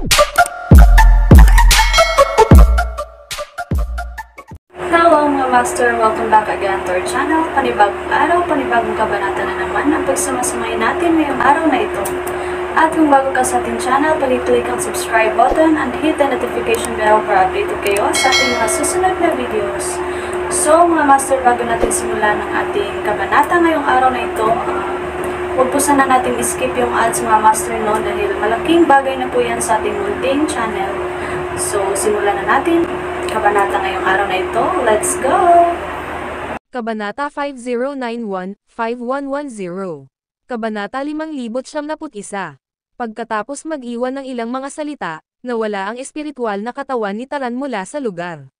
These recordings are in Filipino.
Hello mga master! Welcome back again to our channel. Panibagong araw, panibagong kabanata na naman ang pagsamasamayin natin ngayong araw na ito. At kung bago ka sa ating channel, pag-click ang subscribe button and hit the notification bell para updated kayo sa ating mga susunod na videos. So mga master, bago natin simulan ang ating kabanata ngayong araw na ito, huwag po sana natin skip yung ads mga master no, dahil malaking bagay na po yan sa ating munting channel. So simulan na natin kabanata ngayong araw na ito. Let's go! Kabanata 5091-5110. Kabanata 5071. Pagkatapos mag-iwan ng ilang mga salita, nawala ang espiritual na katawan ni Taran mula sa lugar.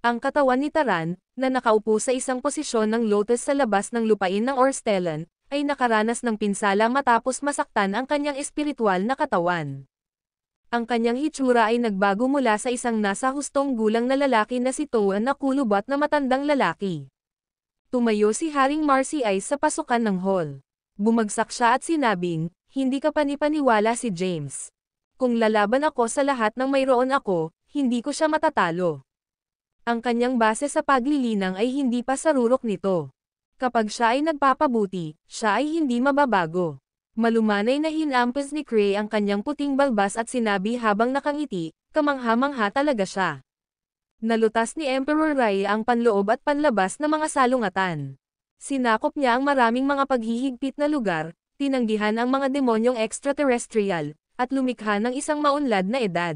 Ang katawan ni Taran, na nakaupo sa isang posisyon ng lotus sa labas ng lupain ng Orstellan, ay nakaranas ng pinsala matapos masaktan ang kanyang espiritual na katawan. Ang kanyang hitsura ay nagbago mula sa isang nasa hustong gulang na lalaki na si Toan na kulubat na matandang lalaki. Tumayo si Haring Marcy Ice sa pasukan ng hall. Bumagsak siya at sinabing, "Hindi ka panipaniwala si James. Kung lalaban ako sa lahat ng mayroon ako, hindi ko siya matatalo." Ang kanyang base sa paglilinang ay hindi pa sarurok nito. Kapag siya ay nagpapabuti, siya ay hindi mababago. Malumanay na hinampes ni Cray ang kanyang puting balbas at sinabi habang nakangiti, "Kamangha-mangha talaga siya." Nalutas ni Emperor Rai ang panloob at panlabas na mga salungatan. Sinakop niya ang maraming mga paghihigpit na lugar, tinanggihan ang mga demonyong extraterrestrial, at lumikha ng isang maunlad na edad.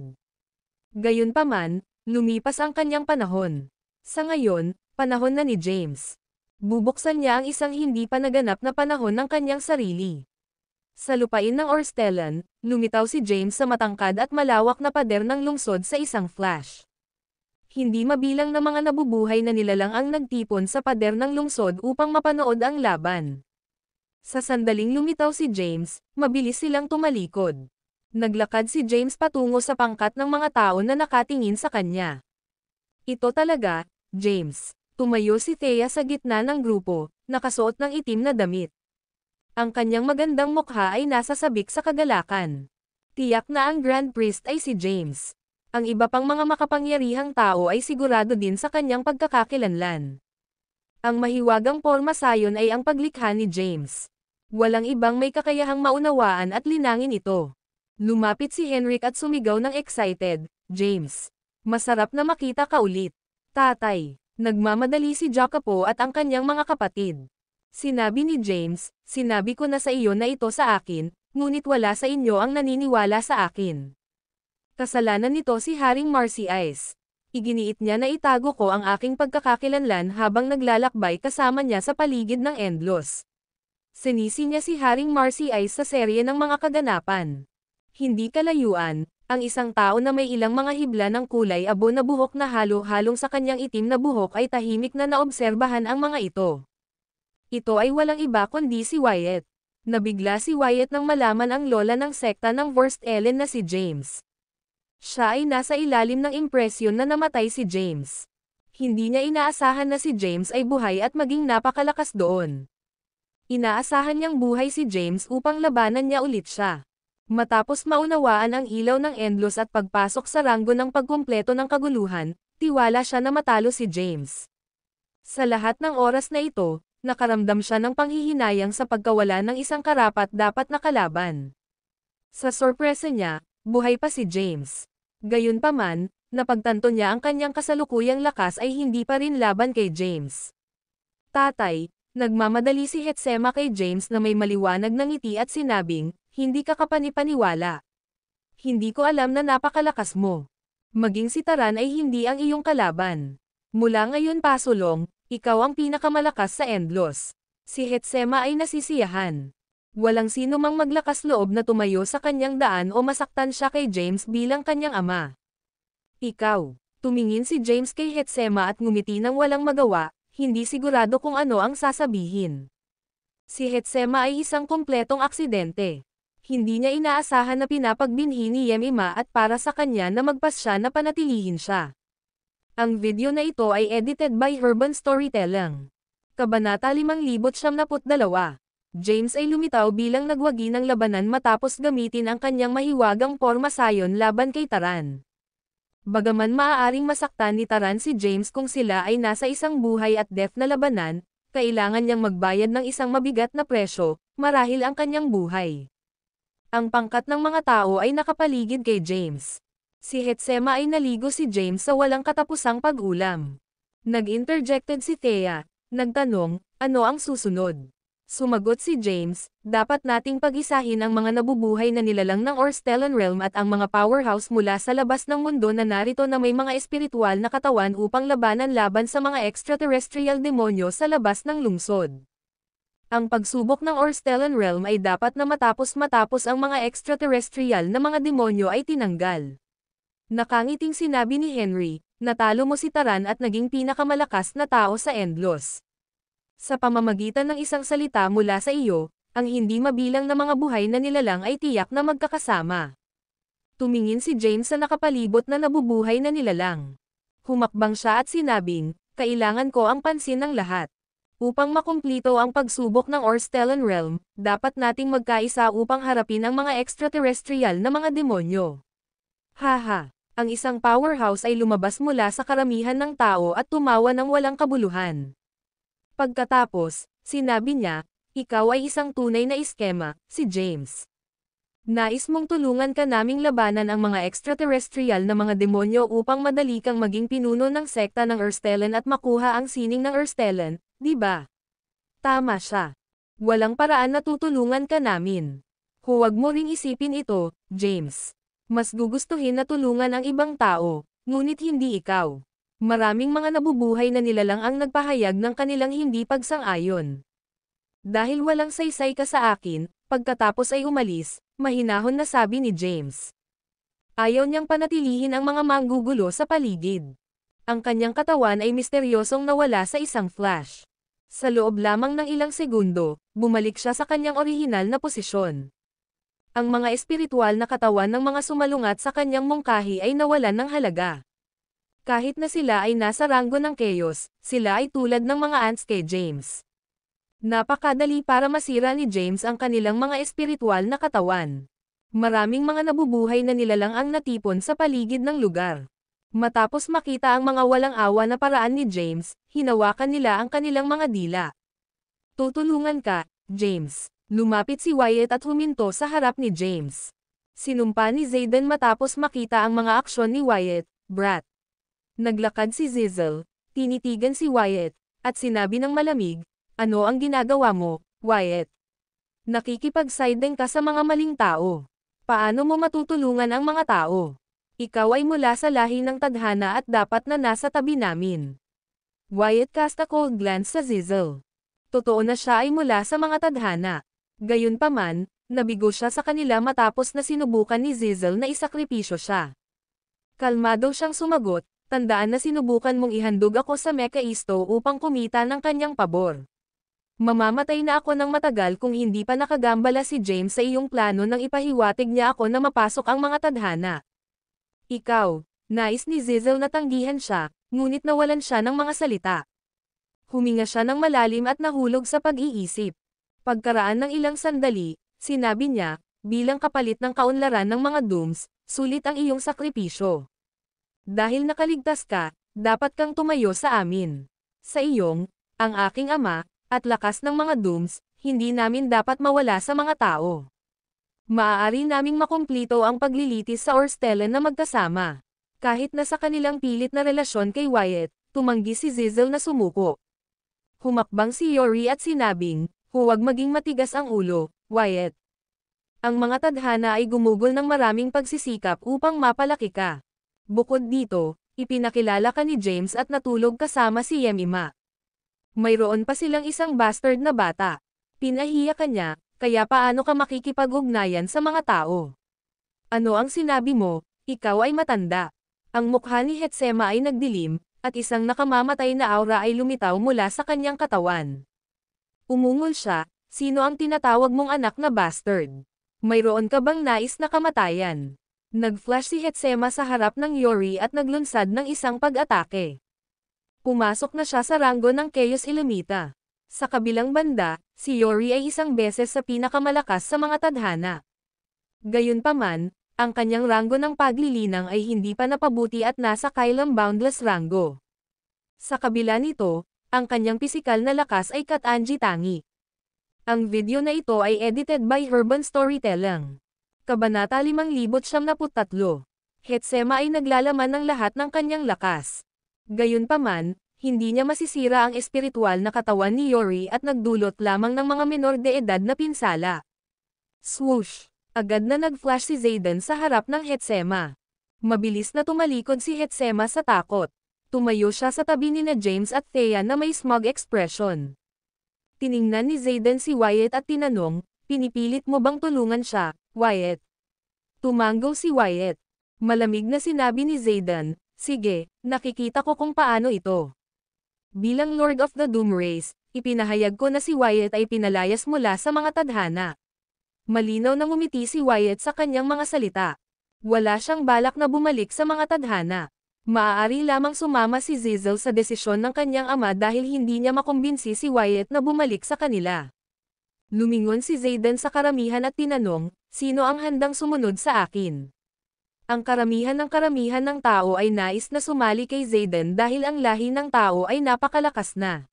Gayunpaman, lumipas ang kanyang panahon. Sa ngayon, panahon na ni James. Bubuksan niya ang isang hindi pa naganap na panahon ng kanyang sarili. Sa lupain ng Orstellan, lumitaw si James sa matangkad at malawak na pader ng lungsod sa isang flash. Hindi mabilang na mga nabubuhay na nilalang ang nagtipon sa pader ng lungsod upang mapanood ang laban. Sa sandaling lumitaw si James, mabilis silang tumalikod. Naglakad si James patungo sa pangkat ng mga tao na nakatingin sa kanya. "Ito talaga, James." Tumayo si Thea sa gitna ng grupo, nakasuot ng itim na damit. Ang kanyang magandang mukha ay nasa sabik sa kagalakan. Tiyak na ang Grand Priest ay si James. Ang iba pang mga makapangyarihang tao ay sigurado din sa kanyang pagkakakilanlan. Ang mahiwagang porma sayon ay ang paglikha ni James. Walang ibang may kakayahang maunawaan at linangin ito. Lumapit si Henrik at sumigaw ng excited, "James! Masarap na makita ka ulit." "Tatay." Nagmamadali si Jacopo at ang kanyang mga kapatid. Sinabi ni James, "Sinabi ko na sa iyo na ito sa akin, ngunit wala sa inyo ang naniniwala sa akin." Kasalanan nito si Haring Marcy Ice. Iginiit niya na itago ko ang aking pagkakakilanlan habang naglalakbay kasama niya sa paligid ng Endlos. Sinisi niya si Haring Marcy Ice sa serye ng mga kaganapan. Hindi kalayuan, ang isang tao na may ilang mga hibla ng kulay abo na buhok na halo-halong sa kanyang itim na buhok ay tahimik na naobserbahan ang mga ito. Ito ay walang iba kundi si Wyatt. Nabigla si Wyatt nang malaman ang lola ng sekta ng Vorstellen na si James. Siya ay nasa ilalim ng impresyon na namatay si James. Hindi niya inaasahan na si James ay buhay at maging napakalakas doon. Inaasahan niyang buhay si James upang labanan niya ulit siya. Matapos maunawaan ang ilaw ng Endlos at pagpasok sa ranggo ng pagkumpleto ng kaguluhan, tiwala siya na matalo si James. Sa lahat ng oras na ito, nakaramdam siya ng panghihinayang sa pagkawala ng isang karapat-dapat na kalaban. Sa sorpresa niya, buhay pa si James. Gayunpaman, napagtanto niya ang kanyang kasalukuyang lakas ay hindi pa rin laban kay James. "Tatay," nagmamadali si Hetsema kay James na may maliwanag na ngiti at sinabing, "Hindi ka kapanipaniwala. Hindi ko alam na napakalakas mo. Maging si Taran ay hindi ang iyong kalaban. Mula ngayon pasulong, ikaw ang pinakamalakas sa Endlos." Si Hetsema ay nasisiyahan. Walang sino mang maglakas loob na tumayo sa kanyang daan o masaktan siya kay James bilang kanyang ama. "Ikaw." Tumingin si James kay Hetsema at ngumiti ng walang magawa, hindi sigurado kung ano ang sasabihin. Si Hetsema ay isang kumpletong aksidente. Hindi niya inaasahan na pinapagbinhi ni Yemima at para sa kanya na magpasya na panatilihin siya. Ang video na ito ay edited by Urban Storytelling. Kabanata 5072. James ay lumitaw bilang nagwagi ng labanan matapos gamitin ang kanyang mahiwagang porma sayon laban kay Taran. Bagaman maaaring masaktan ni Taran si James kung sila ay nasa isang buhay at death na labanan, kailangan niyang magbayad ng isang mabigat na presyo, marahil ang kanyang buhay. Ang pangkat ng mga tao ay nakapaligid kay James. Si Hetsema ay naligo si James sa walang katapusang pag-ulam. Nag-interjected si Thea, nagtanong, ano ang susunod? Sumagot si James, dapat nating pag-isahin ang mga nabubuhay na nilalang ng Orstellan Realm at ang mga powerhouse mula sa labas ng mundo na narito na may mga espiritual na katawan upang labanan laban sa mga extraterrestrial demonyo sa labas ng lungsod. Ang pagsubok ng Orstellan Realm ay dapat na matapos ang mga extraterrestrial na mga demonyo ay tinanggal. Nakangiting sinabi ni Henry, natalo mo si Taran at naging pinakamalakas na tao sa Endlos. Sa pamamagitan ng isang salita mula sa iyo, ang hindi mabilang na mga buhay na nilalang ay tiyak na magkakasama. Tumingin si James sa nakapalibot na nabubuhay na nilalang. Humakbang siya at sinabing, kailangan ko ang pansin ng lahat. Upang makumplito ang pagsubok ng Orstellan Realm, dapat nating magkaisa upang harapin ang mga extraterrestrial na mga demonyo. Haha, ang isang powerhouse ay lumabas mula sa karamihan ng tao at tumawa ng walang kabuluhan. Pagkatapos, sinabi niya, ikaw ay isang tunay na iskema, si James. Nais mong tulungan ka naming labanan ang mga extraterrestrial na mga demonyo upang madali kang maging pinuno ng sekta ng Orstellan at makuha ang sining ng Orstellan, di ba? Tama siya. Walang paraan na tutulungan ka namin. Huwag mo ring isipin ito, James. Mas gugustuhin na tulungan ang ibang tao, ngunit hindi ikaw. Maraming mga nabubuhay na nilalang ang nagpahayag ng kanilang hindi pagsang-ayon. Dahil walang saysay ka sa akin, pagkatapos ay umalis, mahinahon na sabi ni James. Ayaw niyang panatilihin ang mga manggugulo sa paligid. Ang kanyang katawan ay misteryosong nawala sa isang flash. Sa loob lamang ng ilang segundo, bumalik siya sa kanyang orihinal na posisyon. Ang mga espiritual na katawan ng mga sumalungat sa kanyang mungkahi ay nawalan ng halaga. Kahit na sila ay nasa ranggo ng chaos, sila ay tulad ng mga ants kay James. Napakadali para masira ni James ang kanilang mga espiritual na katawan. Maraming mga nabubuhay na nilalang ang natipon sa paligid ng lugar. Matapos makita ang mga walang awa na paraan ni James, hinawakan nila ang kanilang mga dila. Tutulungan ka, James. Lumapit si Wyatt at huminto sa harap ni James. Sinumpa ni Zayden matapos makita ang mga aksyon ni Wyatt, Brat. Naglakad si Zizzle, tinitigan si Wyatt, at sinabi ng malamig, ano ang ginagawa mo, Wyatt? Nakikipag-siding ka sa mga maling tao. Paano mo matutulungan ang mga tao? Ikaw ay mula sa lahi ng tadhana at dapat na nasa tabi namin. Wyatt cast a cold glance sa Zizzle. Totoo na siya ay mula sa mga tadhana. Gayunpaman, nabigo siya sa kanila matapos na sinubukan ni Zizzle na isakripisyo siya. Kalmado siyang sumagot, tandaan na sinubukan mong ihandog ako sa Mekaisto upang kumita ng kanyang pabor. Mamamatay na ako ng matagal kung hindi pa nakagambala si James sa iyong plano nang ipahiwatig niya ako na mapasok ang mga tadhana. Ikaw, nais ni Zizzle na tanggihan siya, ngunit nawalan siya ng mga salita. Huminga siya ng malalim at nahulog sa pag-iisip. Pagkaraan ng ilang sandali, sinabi niya, bilang kapalit ng kaunlaran ng mga dooms, sulit ang iyong sakripisyo. Dahil nakaligtas ka, dapat kang tumayo sa amin. Sa iyong, ang aking ama, at lakas ng mga dooms, hindi namin dapat mawala sa mga tao. Maaari naming makumplito ang paglilitis sa Orstellan na magkasama. Kahit na sa kanilang pilit na relasyon kay Wyatt, tumanggi si Zizzle na sumuko. Humakbang si Yori at sinabing, huwag maging matigas ang ulo, Wyatt. Ang mga tadhana ay gumugol ng maraming pagsisikap upang mapalaki ka. Bukod dito, ipinakilala ka ni James at natulog kasama si Yemima. Mayroon pa silang isang bastard na bata. Pinahiya ka niya, kaya paano ka makikipag-ugnayan sa mga tao? Ano ang sinabi mo? Ikaw ay matanda. Ang mukha ni Hetsema ay nagdilim, at isang nakamamatay na aura ay lumitaw mula sa kanyang katawan. Umungol siya, sino ang tinatawag mong anak na bastard? Mayroon ka bang nais na kamatayan? Nag-flash si Hetsema sa harap ng Yori at naglunsad ng isang pag-atake. Pumasok na siya sa ranggo ng Chaos Illimita. Sa kabilang banda, si Yori ay isang beses sa pinakamalakas sa mga tadhana. Gayunpaman, ang kanyang ranggo ng paglilinang ay hindi pa napabuti at nasa kailang boundless ranggo. Sa kabila nito, ang kanyang pisikal na lakas ay katangi tangi. Ang video na ito ay edited by Urban Storytelling. Kabanata 5073. Hetsema ay naglalaman ng lahat ng kanyang lakas. Gayunpaman, hindi niya masisira ang espiritual na katawan ni Yori at nagdulot lamang ng mga menor de edad na pinsala. Swoosh! Agad na nag-flash si Zayden sa harap ng Hetsema. Mabilis na tumalikod si Hetsema sa takot. Tumayo siya sa tabi ni James at Thea na may smug expression. Tiningnan ni Zayden si Wyatt at tinanong, "Pinipilit mo bang tulungan siya, Wyatt?" Tumango si Wyatt. Malamig na sinabi ni Zayden, "Sige, nakikita ko kung paano ito." Bilang Lord of the Doom Race, ipinahayag ko na si Wyatt ay pinalayas mula sa mga tadhana. Malinaw na ngumiti si Wyatt sa kanyang mga salita. Wala siyang balak na bumalik sa mga tadhana. Maaari lamang sumama si Zizel sa desisyon ng kanyang ama dahil hindi niya makumbinsi si Wyatt na bumalik sa kanila. Lumingon si Zayden sa karamihan at tinanong, "Sino ang handang sumunod sa akin?" Ang karamihan ng tao ay nais na sumali kay Zayden dahil ang lahi ng tao ay napakalakas na.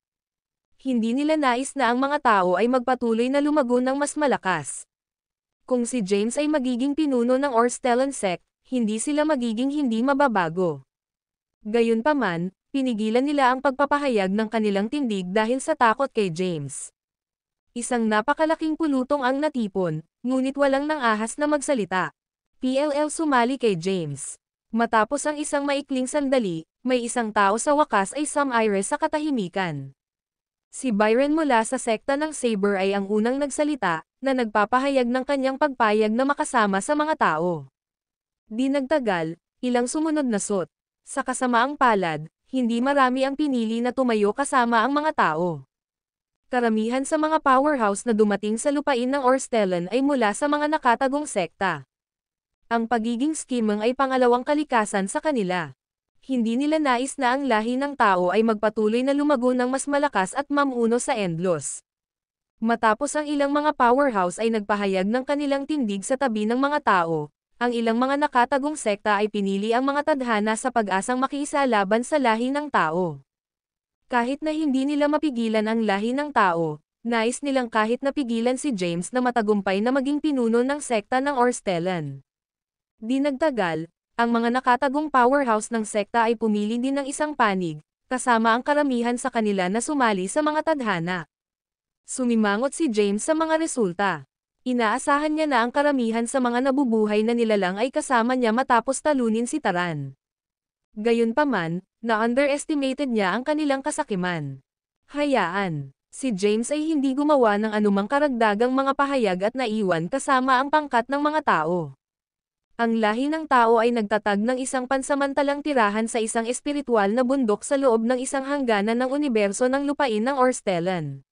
Hindi nila nais na ang mga tao ay magpatuloy na lumago ng mas malakas. Kung si James ay magiging pinuno ng Orstellan sect, hindi sila magiging hindi mababago. Gayunpaman, pinigilan nila ang pagpapahayag ng kanilang tindig dahil sa takot kay James. Isang napakalaking pulutong ang natipon, ngunit walang nang ahas na magsalita. PLL sumali kay James. Matapos ang isang maikling sandali, may isang tao sa wakas ay sumire sa katahimikan. Si Byron mula sa sekta ng Saber ay ang unang nagsalita, na nagpapahayag ng kanyang pagpayag na makasama sa mga tao. Di nagtagal, ilang sumunod na sut. Sa kasamaang palad, hindi marami ang pinili na tumayo kasama ang mga tao. Karamihan sa mga powerhouse na dumating sa lupain ng Orstellan ay mula sa mga nakatagong sekta. Ang pagiging skimang ay pangalawang kalikasan sa kanila. Hindi nila nais na ang lahi ng tao ay magpatuloy na lumago ng mas malakas at mamuno sa Endlos. Matapos ang ilang mga powerhouse ay nagpahayag ng kanilang tindig sa tabi ng mga tao, ang ilang mga nakatagong sekta ay pinili ang mga tadhana sa pag-asang makiisa laban sa lahi ng tao. Kahit na hindi nila mapigilan ang lahi ng tao, nais nilang kahit napigilan si James na matagumpay na maging pinuno ng sekta ng Orstellan. Di nagtagal, ang mga nakatagong powerhouse ng sekta ay pumili din ng isang panig, kasama ang karamihan sa kanila na sumali sa mga tadhana. Sumimangot si James sa mga resulta. Inaasahan niya na ang karamihan sa mga nabubuhay na nilalang ay kasama niya matapos talunin si Taran. Gayunpaman, na-underestimated niya ang kanilang kasakiman. Hayaan, si James ay hindi gumawa ng anumang karagdagang mga pahayag at naiwan kasama ang pangkat ng mga tao. Ang lahi ng tao ay nagtatag ng isang pansamantalang tirahan sa isang espiritual na bundok sa loob ng isang hangganan ng universo ng lupain ng Orstellan.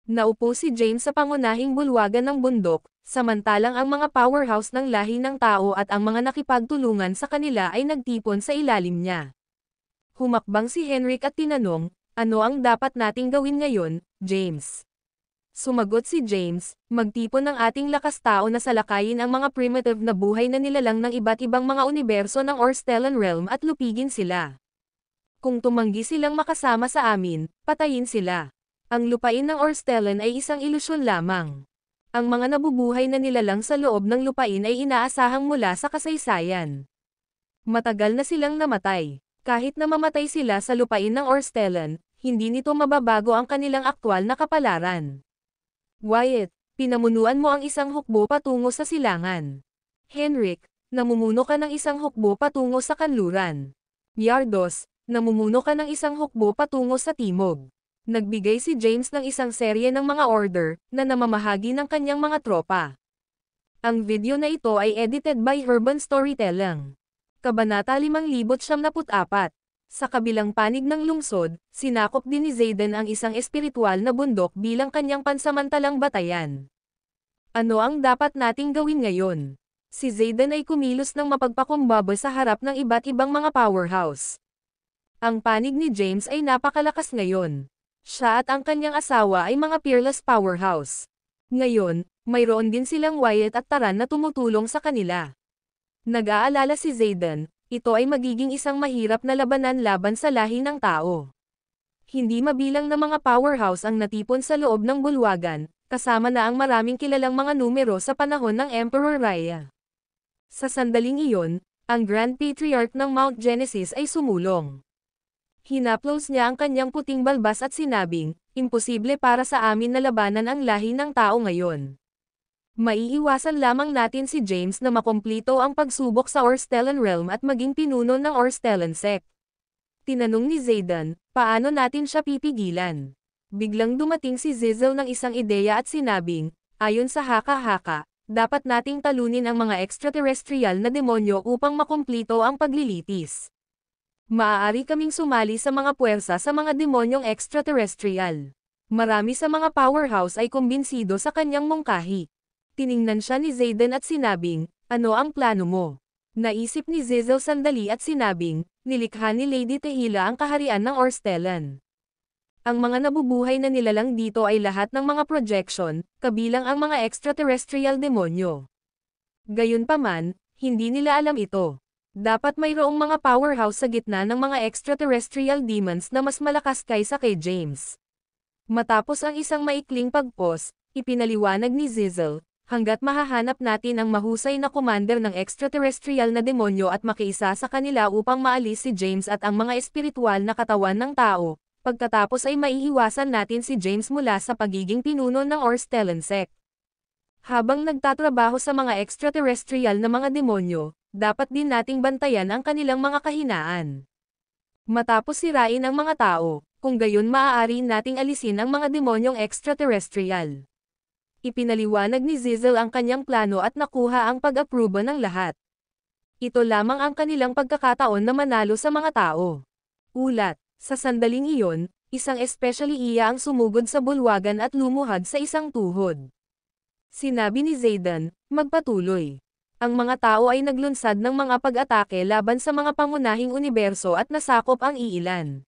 Naupo si James sa pangunahing bulwagan ng bundok, samantalang ang mga powerhouse ng lahi ng tao at ang mga nakipagtulungan sa kanila ay nagtipon sa ilalim niya. Humakbang si Henrik at tinanong, "Ano ang dapat nating gawin ngayon, James?" Sumagot si James, "Magtipon ng ating lakas tao na salakayin ang mga primitive na buhay na nilalang ng iba't ibang mga universo ng Orstellan realm at lupigin sila. Kung tumanggi silang makasama sa amin, patayin sila. Ang lupain ng Orstellan ay isang ilusyon lamang. Ang mga nabubuhay na nilalang sa loob ng lupain ay inaasahang mula sa kasaysayan. Matagal na silang namatay. Kahit na mamatay sila sa lupain ng Orstellan, hindi nito mababago ang kanilang aktwal na kapalaran. Wyatt, pinamunuan mo ang isang hukbo patungo sa silangan. Henrik, namumuno ka ng isang hukbo patungo sa kanluran. Yardos, namumuno ka ng isang hukbo patungo sa timog." Nagbigay si James ng isang serye ng mga order, na namamahagi ng kanyang mga tropa. Ang video na ito ay edited by Urban Storytelling. Kabanata 5074. Sa kabilang panig ng lungsod, sinakop din ni Zayden ang isang espiritual na bundok bilang kanyang pansamantalang batayan. Ano ang dapat nating gawin ngayon? Si Zayden ay kumilos ng mapagpakumbaba sa harap ng iba't ibang mga powerhouse. Ang panig ni James ay napakalakas ngayon. Siya at ang kanyang asawa ay mga peerless powerhouse. Ngayon, mayroon din silang Wyatt at Taran na tumutulong sa kanila. Nag-aalala si Zayden, ito ay magiging isang mahirap na labanan laban sa lahi ng tao. Hindi mabilang na mga powerhouse ang natipon sa loob ng bulwagan, kasama na ang maraming kilalang mga numero sa panahon ng Emperor Raya. Sa sandaling iyon, ang Grand Patriarch ng Mount Genesis ay sumulong. Hinaplos niya ang kanyang puting balbas at sinabing, imposible para sa amin na labanan ang lahi ng tao ngayon. Maiiwasan lamang natin si James na makomplito ang pagsubok sa Orstellan Realm at maging pinuno ng Orstellan Sect. Tinanong ni Zayden, paano natin siya pipigilan? Biglang dumating si Zizel ng isang ideya at sinabing, ayon sa haka-haka, dapat nating talunin ang mga extraterrestrial na demonyo upang makomplito ang paglilitis. Maaari kaming sumali sa mga puwersa sa mga demonyong extraterrestrial. Marami sa mga powerhouse ay kumbinsido sa kanyang mungkahi. Tiningnan siya ni Zayden at sinabing, ano ang plano mo? Naisip ni Zizel sandali at sinabing, nilikha ni Lady Tehila ang kaharian ng Orstellan. Ang mga nabubuhay na nilalang dito ay lahat ng mga projection, kabilang ang mga extraterrestrial demonyo. Gayunpaman, hindi nila alam ito. Dapat mayroong mga powerhouse sa gitna ng mga extraterrestrial demons na mas malakas kaysa kay James. Matapos ang isang maikling pagpos, ipinaliwanag ni Zizel, hanggat mahahanap natin ang mahusay na commander ng extraterrestrial na demonyo at makiisa sa kanila upang maalis si James at ang mga espiritual na katawan ng tao, pagkatapos ay maiiwasan natin si James mula sa pagiging pinuno ng Orstellan Sect. Habang nagtatrabaho sa mga extraterrestrial na mga demonyo, dapat din nating bantayan ang kanilang mga kahinaan. Matapos sirain ang mga tao, kung gayon maaari nating alisin ang mga demonyong extraterrestrial. Ipinaliwanag ni Zizel ang kanyang plano at nakuha ang pag-aproba ng lahat. Ito lamang ang kanilang pagkakataon na manalo sa mga tao. Ulat, sa sandaling iyon, isang especially iya ang sumugod sa bulwagan at lumuhad sa isang tuhod. Sinabi ni Zayden, magpatuloy. Ang mga tao ay naglunsad ng mga pag-atake laban sa mga pangunahing universo at nasakop ang iilan.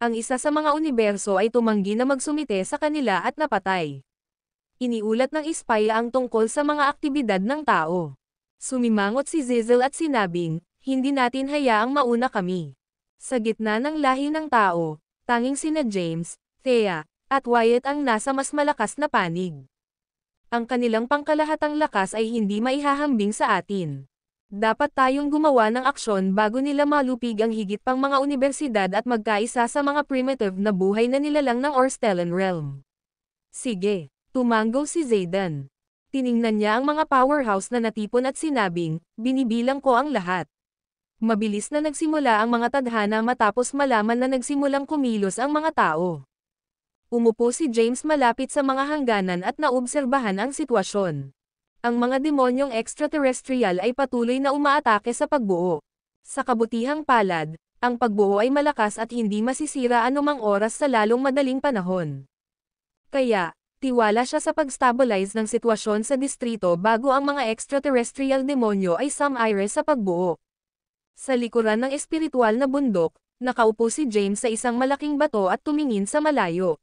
Ang isa sa mga universo ay tumanggi na magsumite sa kanila at napatay. Iniulat ng Ispaya ang tungkol sa mga aktibidad ng tao. Sumimangot si Zizel at sinabing, hindi natin hayaang mauna kami. Sa gitna ng lahi ng tao, tanging sina James, Thea, at Wyatt ang nasa mas malakas na panig. Ang kanilang pangkalahatang lakas ay hindi maihahambing sa atin. Dapat tayong gumawa ng aksyon bago nila malupig ang higit pang mga unibersidad at magkaisa sa mga primitive na buhay na nilalang ng Orstellan Realm. Sige. Tumango si Zayden. Tiningnan niya ang mga powerhouse na natipon at sinabing, binibilang ko ang lahat. Mabilis na nagsimula ang mga tadhana matapos malaman na nagsimulang kumilos ang mga tao. Umupo si James malapit sa mga hangganan at naobserbahan ang sitwasyon. Ang mga demonyong extraterrestrial ay patuloy na umaatake sa pagbuo. Sa kabutihang palad, ang pagbuo ay malakas at hindi masisira anumang oras sa lalong madaling panahon. Kaya, tiwala siya sa pag-stabilize ng sitwasyon sa distrito bago ang mga extraterrestrial demonyo ay sumire sa pagbuo. Sa likuran ng espiritual na bundok, nakaupo si James sa isang malaking bato at tumingin sa malayo.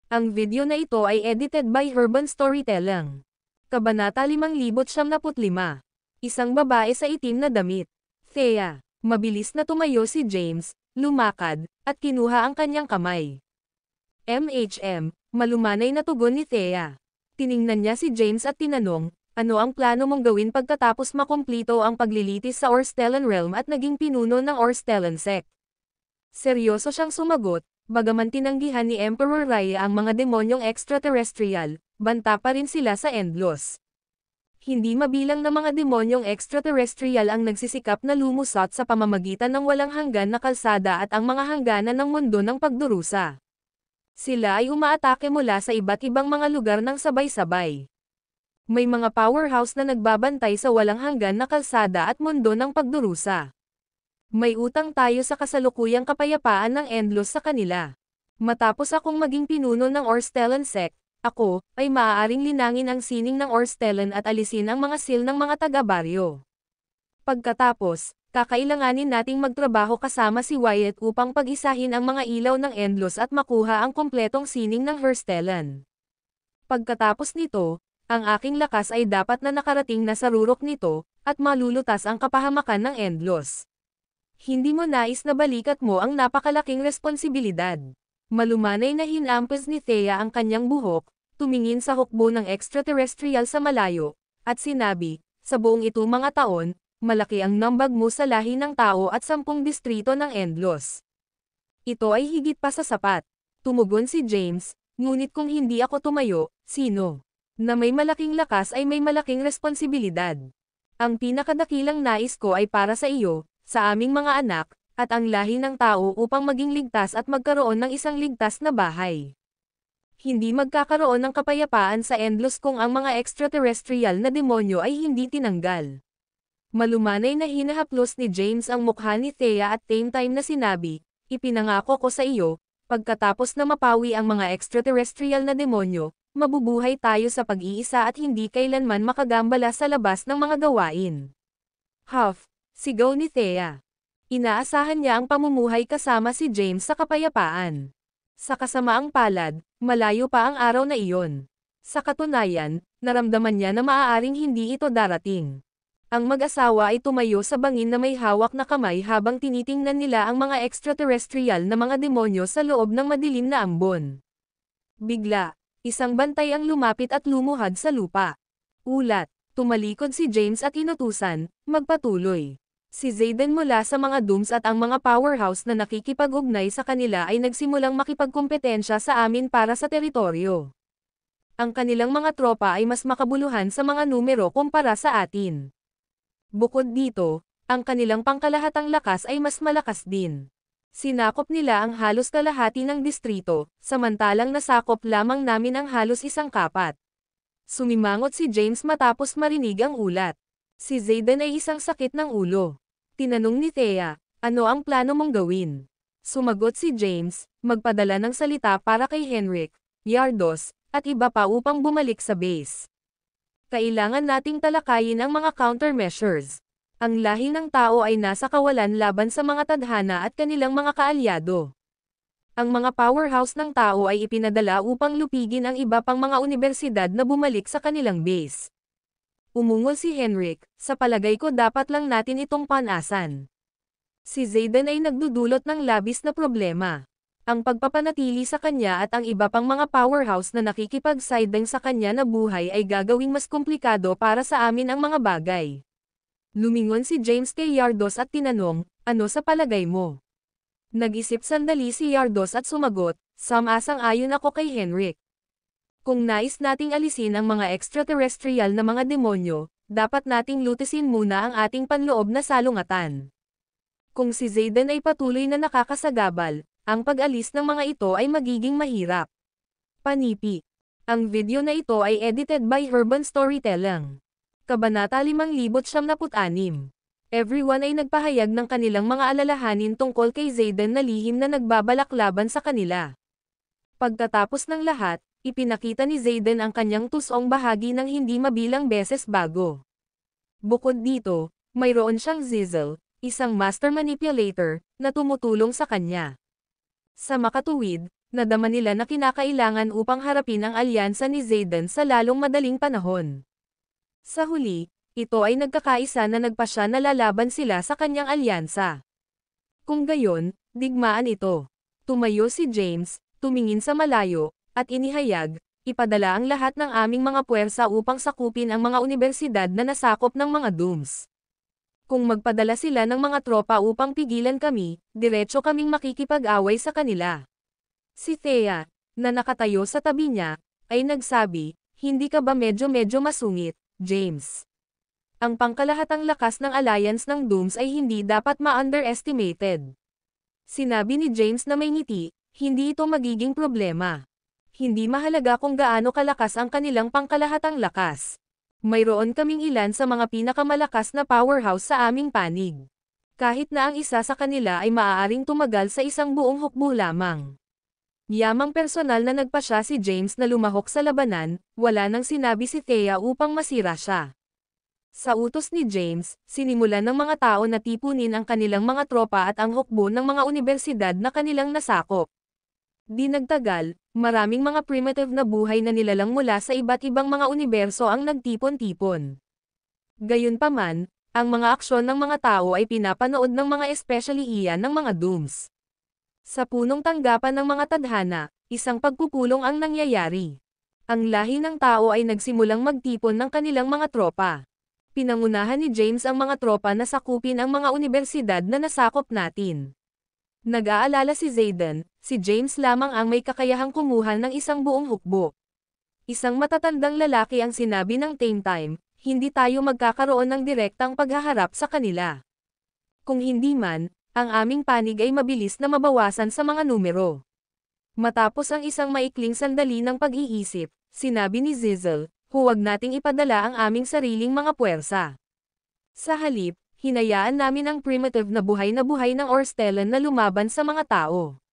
Ang video na ito ay edited by Urban Storytelling. Kabanata 5075. Isang babae sa itim na damit. Thea. Mabilis na tumayo si James, lumakad, at kinuha ang kanyang kamay. Malumanay na tugon ni Thea. Tiningnan niya si James at tinanong, ano ang plano mong gawin pagkatapos makumplito ang paglilitis sa Orstellan Realm at naging pinuno ng Orstellan Sect? Seryoso siyang sumagot, bagaman tinanggihan ni Emperor Raya ang mga demonyong extraterrestrial, banta pa rin sila sa Endlos. Hindi mabilang na mga demonyong extraterrestrial ang nagsisikap na lumusot sa pamamagitan ng walang hanggan na kalsada at ang mga hangganan ng mundo ng pagdurusa. Sila ay umaatake mula sa iba't ibang mga lugar ng sabay-sabay. May mga powerhouse na nagbabantay sa walang hanggan na kalsada at mundo ng pagdurusa. May utang tayo sa kasalukuyang kapayapaan ng Endlos sa kanila. Matapos akong maging pinuno ng Orstellan Sect, ako ay maaaring linangin ang sining ng Orstellan at alisin ang mga seal ng mga taga-baryo. Pagkatapos, Kakailanganin nating magtrabaho kasama si Wyatt upang pag-isahin ang mga ilaw ng Endless at makuha ang kompletong sining ng Herstellan. Pagkatapos nito, ang aking lakas ay dapat na nakarating na sa rurok nito, at malulutas ang kapahamakan ng Endless. Hindi mo nais na balikat mo ang napakalaking responsibilidad. Malumanay na hinampes ni Thea ang kanyang buhok, tumingin sa hukbo ng extraterrestrial sa malayo, at sinabi, sa buong itong mga taon, malaki ang nambag mo sa lahi ng tao at 10 distrito ng Endless. Ito ay higit pa sa sapat. Tumugon si James, ngunit kung hindi ako tumayo, sino? Na may malaking lakas ay may malaking responsibilidad. Ang pinakadakilang nais ko ay para sa iyo, sa aming mga anak, at ang lahi ng tao upang maging ligtas at magkaroon ng isang ligtas na bahay. Hindi magkakaroon ng kapayapaan sa Endless kung ang mga extraterrestrial na demonyo ay hindi tinanggal. Malumanay na hinahaplos ni James ang mukha ni Thea at same time na sinabi, ipinangako ko sa iyo, pagkatapos na mapawi ang mga extraterrestrial na demonyo, mabubuhay tayo sa pag-iisa at hindi kailanman makagambala sa labas ng mga gawain. Huff, sigaw ni Thea. Inaasahan niya ang pamumuhay kasama si James sa kapayapaan. Sa kasamaang palad, malayo pa ang araw na iyon. Sa katunayan, naramdaman niya na maaaring hindi ito darating. Ang mag-asawa ay tumayo sa bangin na may hawak na kamay habang tinitingnan nila ang mga extraterrestrial na mga demonyo sa loob ng madilim na ambon. Bigla, isang bantay ang lumapit at lumuhad sa lupa. Ulat, tumalikod si James at inutusan, magpatuloy. Si Zayden mula sa mga Dooms at ang mga powerhouse na nakikipag-ugnay sa kanila ay nagsimulang makipagkompetensya sa amin para sa teritoryo. Ang kanilang mga tropa ay mas makabuluhan sa mga numero kumpara sa atin. Bukod dito, ang kanilang pangkalahatang lakas ay mas malakas din. Sinakop nila ang halos kalahati ng distrito, samantalang nasakop lamang namin ang halos 1/4. Sumimangot si James matapos marinig ang ulat. Si Zayden ay isang sakit ng ulo. Tinanong ni Thea, ano ang plano mong gawin? Sumagot si James, magpadala ng salita para kay Henrik, Yardos, at iba pa upang bumalik sa base. Kailangan nating talakayin ang mga countermeasures. Ang lahi ng tao ay nasa kawalan laban sa mga tadhana at kanilang mga kaalyado. Ang mga powerhouse ng tao ay ipinadala upang lupigin ang iba pang mga universidad na bumalik sa kanilang base. Umungol si Henrik, sa palagay ko dapat lang natin itong panasan. Si Zayden ay nagdudulot ng labis na problema. Ang pagpapanatili sa kanya at ang iba pang mga powerhouse na nakikipag-siding sa kanya na buhay ay gagawing mas komplikado para sa amin ang mga bagay. Lumingon si James kay Yardos at tinanong, ano sa palagay mo? Nag-isip sandali si Yardos at sumagot, sumasang-ayon ako kay Henrik. Kung nais nating alisin ang mga extraterrestrial na mga demonyo, dapat nating lutisin muna ang ating panloob na salungatan. Kung si Zayden ay patuloy na nakakasagabal, ang pag-alis ng mga ito ay magiging mahirap. Panipi. Ang video na ito ay edited by Herban Storytelling. Kabanata 5096. Everyone ay nagpahayag ng kanilang mga alalahanin tungkol kay Zayden na lihim na nagbabalak laban sa kanila. Pagkatapos ng lahat, ipinakita ni Zayden ang kanyang tusong bahagi ng hindi mabilang beses bago. Bukod dito, mayroon siyang Zizzle, isang master manipulator, na tumutulong sa kanya. Sa makatuwid, nadama nila na kinakailangan upang harapin ang alyansa ni Zayden sa lalong madaling panahon. Sa huli, ito ay nagkakaisa na nagpasya na lalaban sila sa kanyang alyansa. Kung gayon, digmaan ito. Tumayo si James, tumingin sa malayo, at inihayag, ipadala ang lahat ng aming mga puwersa upang sakupin ang mga universidad na nasakop ng mga Dooms. Kung magpadala sila ng mga tropa upang pigilan kami, diretso kaming makikipag-away sa kanila. Si Thea, na nakatayo sa tabi niya, ay nagsabi, hindi ka ba medyo masungit, James? Ang pangkalahatang lakas ng alliance ng Dooms ay hindi dapat ma-underestimated. Sinabi ni James na may ngiti, hindi ito magiging problema. Hindi mahalaga kung gaano kalakas ang kanilang pangkalahatang lakas. Mayroon kaming ilan sa mga pinakamalakas na powerhouse sa aming panig. Kahit na ang isa sa kanila ay maaaring tumagal sa isang buong hukbo lamang. Yamang personal na nagpasya si James na lumahok sa labanan, wala nang sinabi si Thea upang masira siya. Sa utos ni James, sinimulan ng mga tao na tipunin ang kanilang mga tropa at ang hukbo ng mga universidad na kanilang nasakop. Di nagtagal, maraming mga primitive na buhay na nilalang mula sa iba't ibang mga universo ang nagtipon-tipon. Gayunpaman, ang mga aksyon ng mga tao ay pinapanood ng mga especially iyan ng mga dooms. Sa punong tanggapan ng mga tadhana, isang pagpupulong ang nangyayari. Ang lahi ng tao ay nagsimulang magtipon ng kanilang mga tropa. Pinangunahan ni James ang mga tropa na sakupin ang mga universidad na nasakop natin. Nag-aalala si Zayden, si James lamang ang may kakayahang kumuha ng isang buong hukbo. Isang matatandang lalaki ang sinabi ng Tame Time, hindi tayo magkakaroon ng direktang paghaharap sa kanila. Kung hindi man, ang aming panig ay mabilis na mabawasan sa mga numero. Matapos ang isang maikling sandali ng pag-iisip, sinabi ni Zizzle, huwag nating ipadala ang aming sariling mga puwersa. Sa halip, hinayaan namin ang primitive na buhay ng Orstellan na lumaban sa mga tao.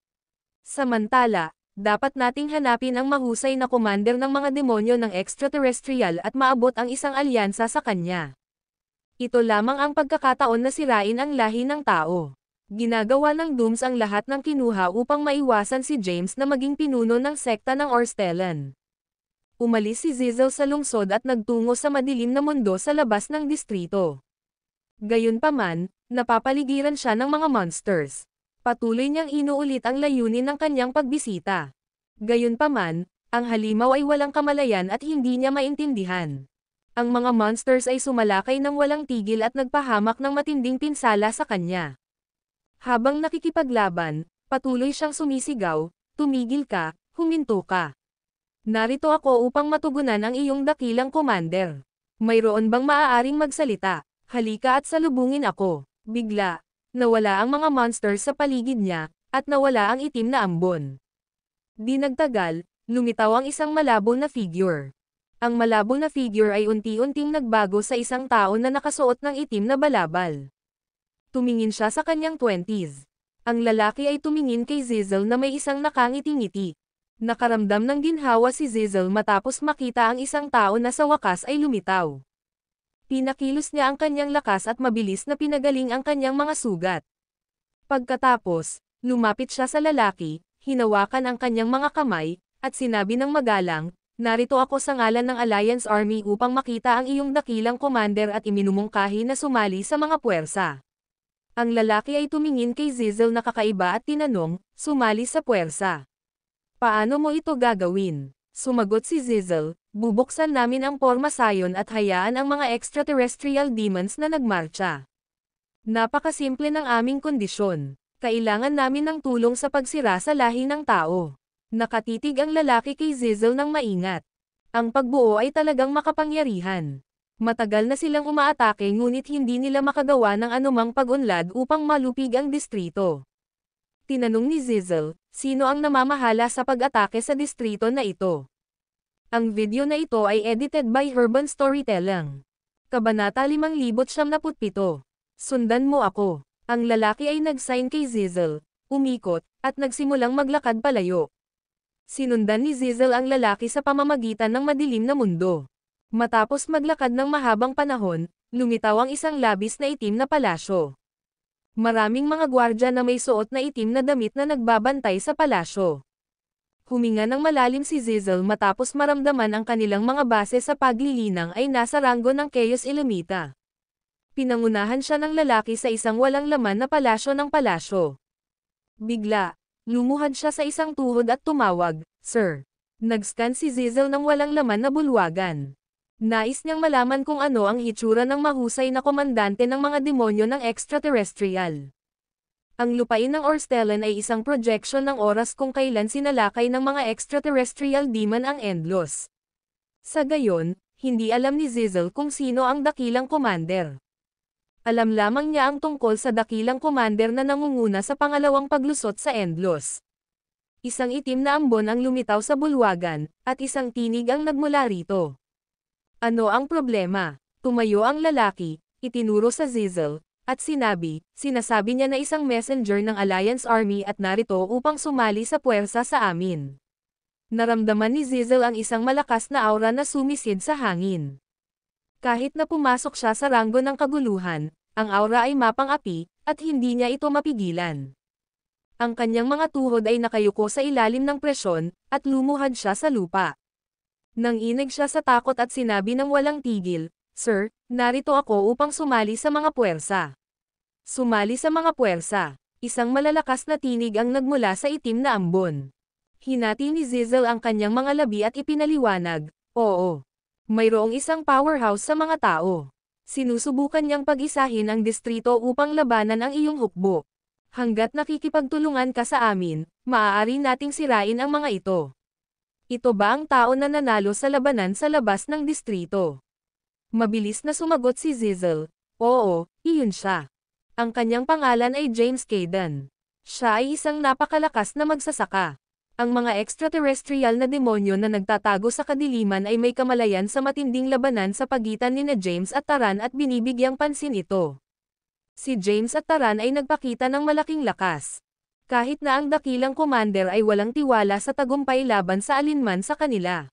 Samantala, dapat nating hanapin ang mahusay na commander ng mga demonyo ng extraterrestrial at maabot ang isang alyansa sa kanya. Ito lamang ang pagkakataon na sirain ang lahi ng tao. Ginagawa ng Dooms ang lahat ng kinuha upang maiwasan si James na maging pinuno ng sekta ng Orstellan. Umalis si Zizzle sa lungsod at nagtungo sa madilim na mundo sa labas ng distrito. Gayunpaman, napapaligiran siya ng mga monsters. Patuloy niyang inuulit ang layunin ng kanyang pagbisita. Gayunpaman, ang halimaw ay walang kamalayan at hindi niya maintindihan. Ang mga monsters ay sumalakay ng walang tigil at nagpahamak ng matinding pinsala sa kanya. Habang nakikipaglaban, patuloy siyang sumisigaw, tumigil ka, huminto ka. Narito ako upang matugunan ang iyong dakilang commander. Mayroon bang maaaring magsalita? Halika at salubungin ako. Bigla, nawala ang mga monsters sa paligid niya, at nawala ang itim na ambon. Di nagtagal, lumitaw ang isang malabo na figure. Ang malabo na figure ay unti-unting nagbago sa isang tao na nakasuot ng itim na balabal. Tumingin siya sa kanyang 20s. Ang lalaki ay tumingin kay Zizzle na may isang nakangiti-ngiti. Nakaramdam ng ginhawa si Zizzle matapos makita ang isang tao na sa wakas ay lumitaw. Pinakilos niya ang kanyang lakas at mabilis na pinagaling ang kanyang mga sugat. Pagkatapos, lumapit siya sa lalaki, hinawakan ang kanyang mga kamay, at sinabi ng magalang, narito ako sa ngalan ng Alliance Army upang makita ang iyong dakilang commander at iminumungkahi na sumali sa mga puwersa. Ang lalaki ay tumingin kay Zizzle na kakaiba at tinanong, sumali sa puwersa. Paano mo ito gagawin? Sumagot si Zizzle, bubuksan namin ang porma sayon at hayaan ang mga extraterrestrial demons na nagmarcha. Napakasimple ng aming kondisyon. Kailangan namin ng tulong sa pagsira sa lahi ng tao. Nakatitig ang lalaki kay Zizzle ng maingat. Ang pagbuo ay talagang makapangyarihan. Matagal na silang umaatake ngunit hindi nila makagawa ng anumang pag-unlad upang malupig ang distrito. Tinanong ni Zizzle, sino ang namamahala sa pag-atake sa distrito na ito? Ang video na ito ay edited by Urban Storytelling. Kabanata 5077. Sundan mo ako. Ang lalaki ay nag-sign kay Zizzle, umikot, at nagsimulang maglakad palayo. Sinundan ni Zizzle ang lalaki sa pamamagitan ng madilim na mundo. Matapos maglakad ng mahabang panahon, lumitaw ang isang labis na itim na palasyo. Maraming mga gwardya na may suot na itim na damit na nagbabantay sa palasyo. Huminga ng malalim si Zizzle matapos maramdaman ang kanilang mga base sa paglilinang ay nasa ranggo ng Chaos Illimita. Pinangunahan siya ng lalaki sa isang walang laman na palasyo ng palasyo. Bigla, lumuhad siya sa isang tuhod at tumawag, Sir. Nag-scan si Zizzle ng walang laman na bulwagan. Nais niyang malaman kung ano ang hitsura ng mahusay na komandante ng mga demonyo ng extraterrestrial. Ang lupain ng Orstellan ay isang projection ng oras kung kailan sinalakay ng mga extraterrestrial demon ang Endlos. Sa gayon, hindi alam ni Zizzle kung sino ang dakilang commander. Alam lamang niya ang tungkol sa dakilang commander na nangunguna sa pangalawang paglusot sa Endlos. Isang itim na ambon ang lumitaw sa bulwagan, at isang tinig ang nagmula rito. Ano ang problema? Tumayo ang lalaki, itinuro sa Zizzle, at sinasabi niya na isang messenger ng Alliance Army at narito upang sumali sa puwersa sa amin. Naramdaman ni Zizzle ang isang malakas na aura na sumisid sa hangin. Kahit na pumasok siya sa ranggo ng kaguluhan, ang aura ay mapang-api, at hindi niya ito mapigilan. Ang kanyang mga tuhod ay nakayuko sa ilalim ng presyon, at lumuhad siya sa lupa. Nanginig siya sa takot at sinabi ng walang tigil, "Sir, narito ako upang sumali sa mga puwersa." Sumali sa mga puwersa. Isang malalakas na tinig ang nagmula sa itim na ambon. Hinati ni Zizzle ang kanyang mga labi at ipinaliwanag, "Oo. Mayroong isang powerhouse sa mga tao. Sinusubukan niyang pag-isahin ang distrito upang labanan ang iyong hukbo. Hanggat nakikipagtulungan ka sa amin, maaari nating sirain ang mga ito." Ito ba ang tao na nanalo sa labanan sa labas ng distrito? Mabilis na sumagot si Zizzle, "Oo, iyon siya. Ang kanyang pangalan ay James Caden. Siya ay isang napakalakas na magsasaka. Ang mga extraterrestrial na demonyo na nagtatago sa kadiliman ay may kamalayan sa matinding labanan sa pagitan nina James at Taran at binibigyang pansin ito. Si James at Taran ay nagpakita ng malaking lakas. Kahit na ang dakilang commander ay walang tiwala sa tagumpay laban sa alinman sa kanila.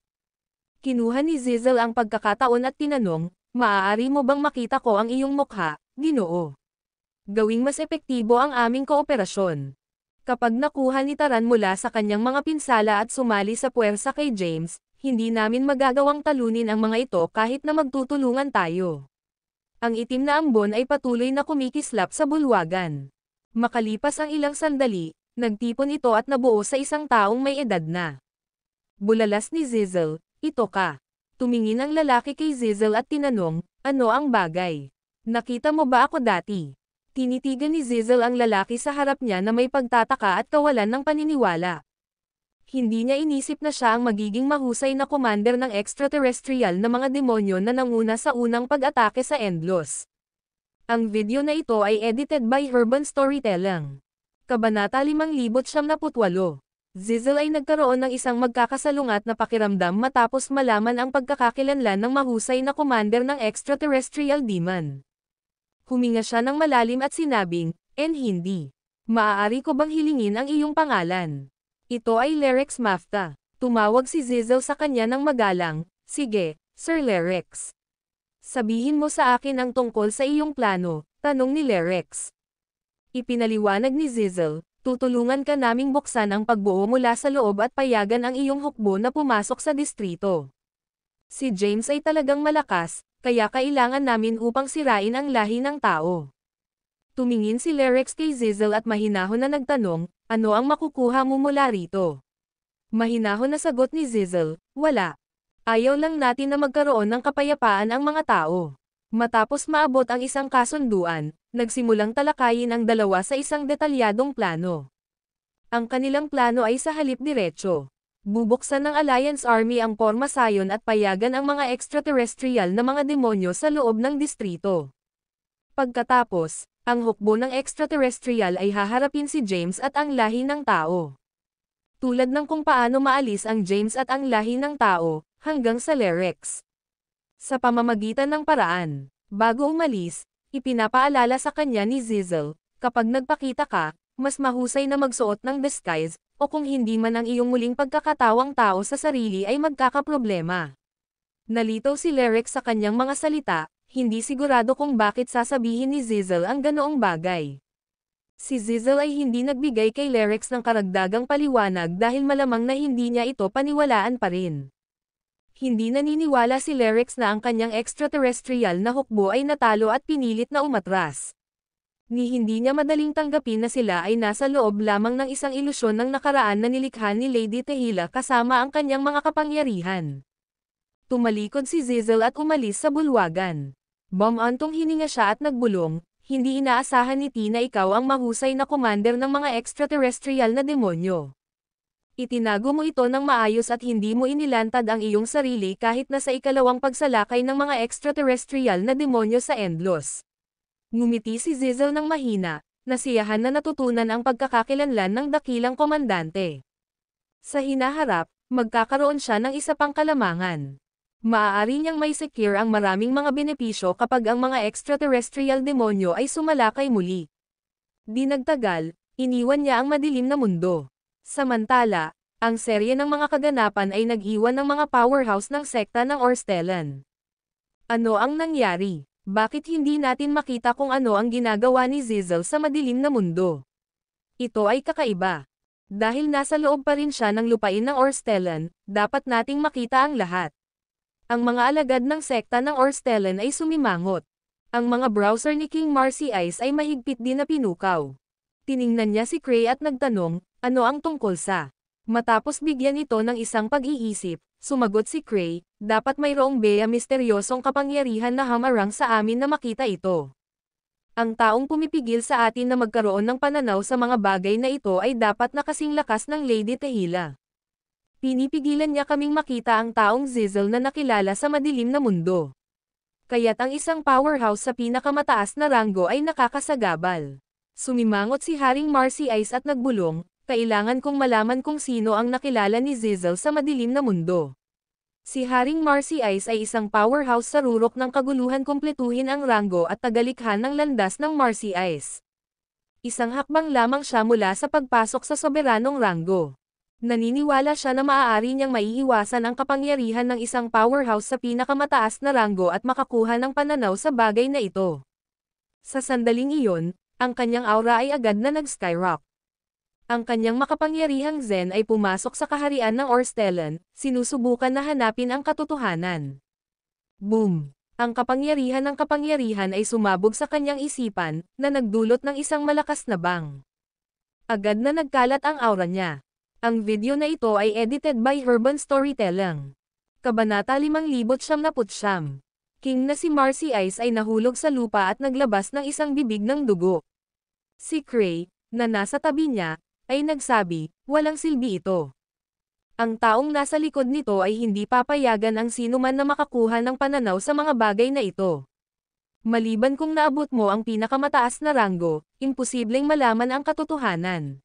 Kinuha ni Zizzle ang pagkakataon at tinanong, "Maaari mo bang makita ko ang iyong mukha, Ginoo? Gawing mas epektibo ang aming kooperasyon." Kapag nakuha ni Taran mula sa kanyang mga pinsala at sumali sa puwersa kay James, hindi namin magagawang talunin ang mga ito kahit na magtutulungan tayo. Ang itim na ambon ay patuloy na kumikislap sa bulwagan. Makalipas ang ilang sandali, nagtipon ito at nabuo sa isang taong may edad na. Bulalas ni Zizzle, "Ito ka." Tumingin ang lalaki kay Zizzle at tinanong, "Ano ang bagay? Nakita mo ba ako dati?" Tinitigan ni Zizzle ang lalaki sa harap niya na may pagtataka at kawalan ng paniniwala. Hindi niya inisip na siya ang magiging mahusay na commander ng extraterrestrial na mga demonyo na nanguna sa unang pag-atake sa Endlos. Ang video na ito ay edited by Herban Storytelling. Kabanata 5078. Zizzle ay nagkaroon ng isang magkakasalungat na pakiramdam matapos malaman ang pagkakakilanlan ng mahusay na commander ng extraterrestrial demon. Huminga siya ng malalim at sinabing, hindi. Maaari ko bang hilingin ang iyong pangalan?" "Ito ay Lerex Mafta." Tumawag si Zizzle sa kanya ng magalang, "Sige, Sir Lerex. Sabihin mo sa akin ang tungkol sa iyong plano," tanong ni Lerex. Ipinaliwanag ni Zizzle, "Tutulungan ka naming buksan ang pagbuo mula sa loob at payagan ang iyong hukbo na pumasok sa distrito. Si James ay talagang malakas, kaya kailangan namin upang sirain ang lahi ng tao." Tumingin si Lerex kay Zizzle at mahinahon na nagtanong, "Ano ang makukuha mo mula rito?" Mahinahon na sagot ni Zizzle, "Wala. Ayaw lang natin na magkaroon ng kapayapaan ang mga tao." Matapos maabot ang isang kasunduan, nagsimulang talakayin ang dalawa sa isang detalyadong plano. Ang kanilang plano ay sa halip diretso. Bubuksan ng Alliance Army ang Porma Sion at payagan ang mga extraterrestrial na mga demonyo sa loob ng distrito. Pagkatapos, ang hukbo ng extraterrestrial ay haharapin si James at ang lahi ng tao. Tulad ng kung paano maalis ang James at ang lahi ng tao, hanggang sa Lerex. Sa pamamagitan ng paraan, bago umalis, ipinapaalala sa kanya ni Zizzle, "Kapag nagpakita ka, mas mahusay na magsuot ng disguise, o kung hindi man ang iyong muling pagkakatawang tao sa sarili ay magkakaproblema." Nalitaw si Lerex sa kanyang mga salita, hindi sigurado kung bakit sasabihin ni Zizzle ang ganoong bagay. Si Zizzle ay hindi nagbigay kay Lerex ng karagdagang paliwanag dahil malamang na hindi niya ito paniwalaan pa rin. Hindi naniniwala si Lerex na ang kanyang extraterrestrial na hukbo ay natalo at pinilit na umatras. Hindi niya madaling tanggapin na sila ay nasa loob lamang ng isang ilusyon ng nakaraan na nilikha ni Lady Tehila kasama ang kanyang mga kapangyarihan. Tumalikod si Zizzle at umalis sa bulwagan. Bumantong hininga siya at nagbulong, "Hindi inaasahan ni T na ikaw ang mahusay na commander ng mga extraterrestrial na demonyo. Itinago mo ito ng maayos at hindi mo inilantad ang iyong sarili kahit na sa ikalawang pagsalakay ng mga extraterrestrial na demonyo sa Endlos." Ngumiti si Zizzle ng mahina, nasiyahan na natutunan ang pagkakakilanlan ng dakilang komandante. Sa hinaharap, magkakaroon siya ng isa pang kalamangan. Maaari niyang may secure ang maraming mga benepisyo kapag ang mga extraterrestrial demonyo ay sumalakay muli. Di nagtagal, iniwan niya ang madilim na mundo. Samantala, ang serye ng mga kaganapan ay nag-iwan ng mga powerhouse ng sekta ng Orstellan. Ano ang nangyari? Bakit hindi natin makita kung ano ang ginagawa ni Zizel sa madilim na mundo? Ito ay kakaiba. Dahil nasa loob pa rin siya ng lupain ng Orstellan, dapat nating makita ang lahat. Ang mga alagad ng sekta ng Orstellan ay sumimangot. Ang mga browser ni King Marcy Ice ay mahigpit din na pinukaw. Tiningnan niya si Cray at nagtanong, ano ang tungkol sa? Matapos bigyan ito ng isang pag-iisip, sumagot si Cray, dapat mayroong beya misteryosong kapangyarihan na hamarang sa amin na makita ito. Ang taong pumipigil sa atin na magkaroon ng pananaw sa mga bagay na ito ay dapat na kasing lakas ng Lady Tehila. Pinipigilan niya kaming makita ang taong Zizel na nakilala sa madilim na mundo. Kaya't ang isang powerhouse sa pinakamataas na ranggo ay nakakasagabal. Sumimangot si Haring Marcy Ice at nagbulong, kailangan kong malaman kung sino ang nakilala ni Zizel sa madilim na mundo. Si Haring Marcy Ice ay isang powerhouse sa rurok ng kaguluhan, kumpletuhin ang ranggo at tagalikhan ng landas ng Marcy Ice. Isang hakbang lamang siya mula sa pagpasok sa soberanong ranggo. Naniniwala siya na maaari niyang maiiwasan ang kapangyarihan ng isang powerhouse sa pinakamataas na ranggo at makakuha ng pananaw sa bagay na ito. Sa sandaling iyon, ang kanyang aura ay agad na nag-skyrock. Ang kanyang makapangyarihang Zen ay pumasok sa kaharian ng Orstellan, sinusubukan na hanapin ang katotohanan. Boom! Ang kapangyarihan ng kapangyarihan ay sumabog sa kanyang isipan, na nagdulot ng isang malakas na bang. Agad na nagkalat ang aura niya. Ang video na ito ay edited by Urban Storytelling. Kabanata 5099. King na si Marcy Ice ay nahulog sa lupa at naglabas ng isang bibig ng dugo. Si Cray, na nasa tabi niya, ay nagsabi, walang silbi ito. Ang taong nasa likod nito ay hindi papayagan ang sinuman na makakuha ng pananaw sa mga bagay na ito. Maliban kung naabot mo ang pinakamataas na ranggo, imposibleng malaman ang katotohanan.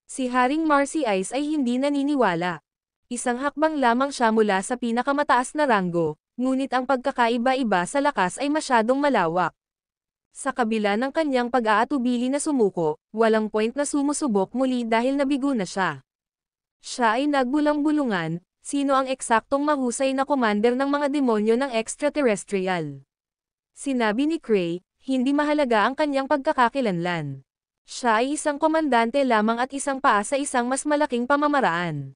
Si Haring Marcy Ice ay hindi naniniwala. Isang hakbang lamang siya mula sa pinakamataas na ranggo, ngunit ang pagkakaiba-iba sa lakas ay masyadong malawak. Sa kabila ng kanyang pag-aatubili na sumuko, walang point na sumusubok muli dahil nabigo na siya. Siya ay nagbulang-bulungan, sino ang eksaktong mahusay na commander ng mga demonyo ng extraterrestrial. Sinabi ni Cray, hindi mahalaga ang kanyang pagkakakilanlan. Siya ay isang komandante lamang at isang paa sa isang mas malaking pamamaraan.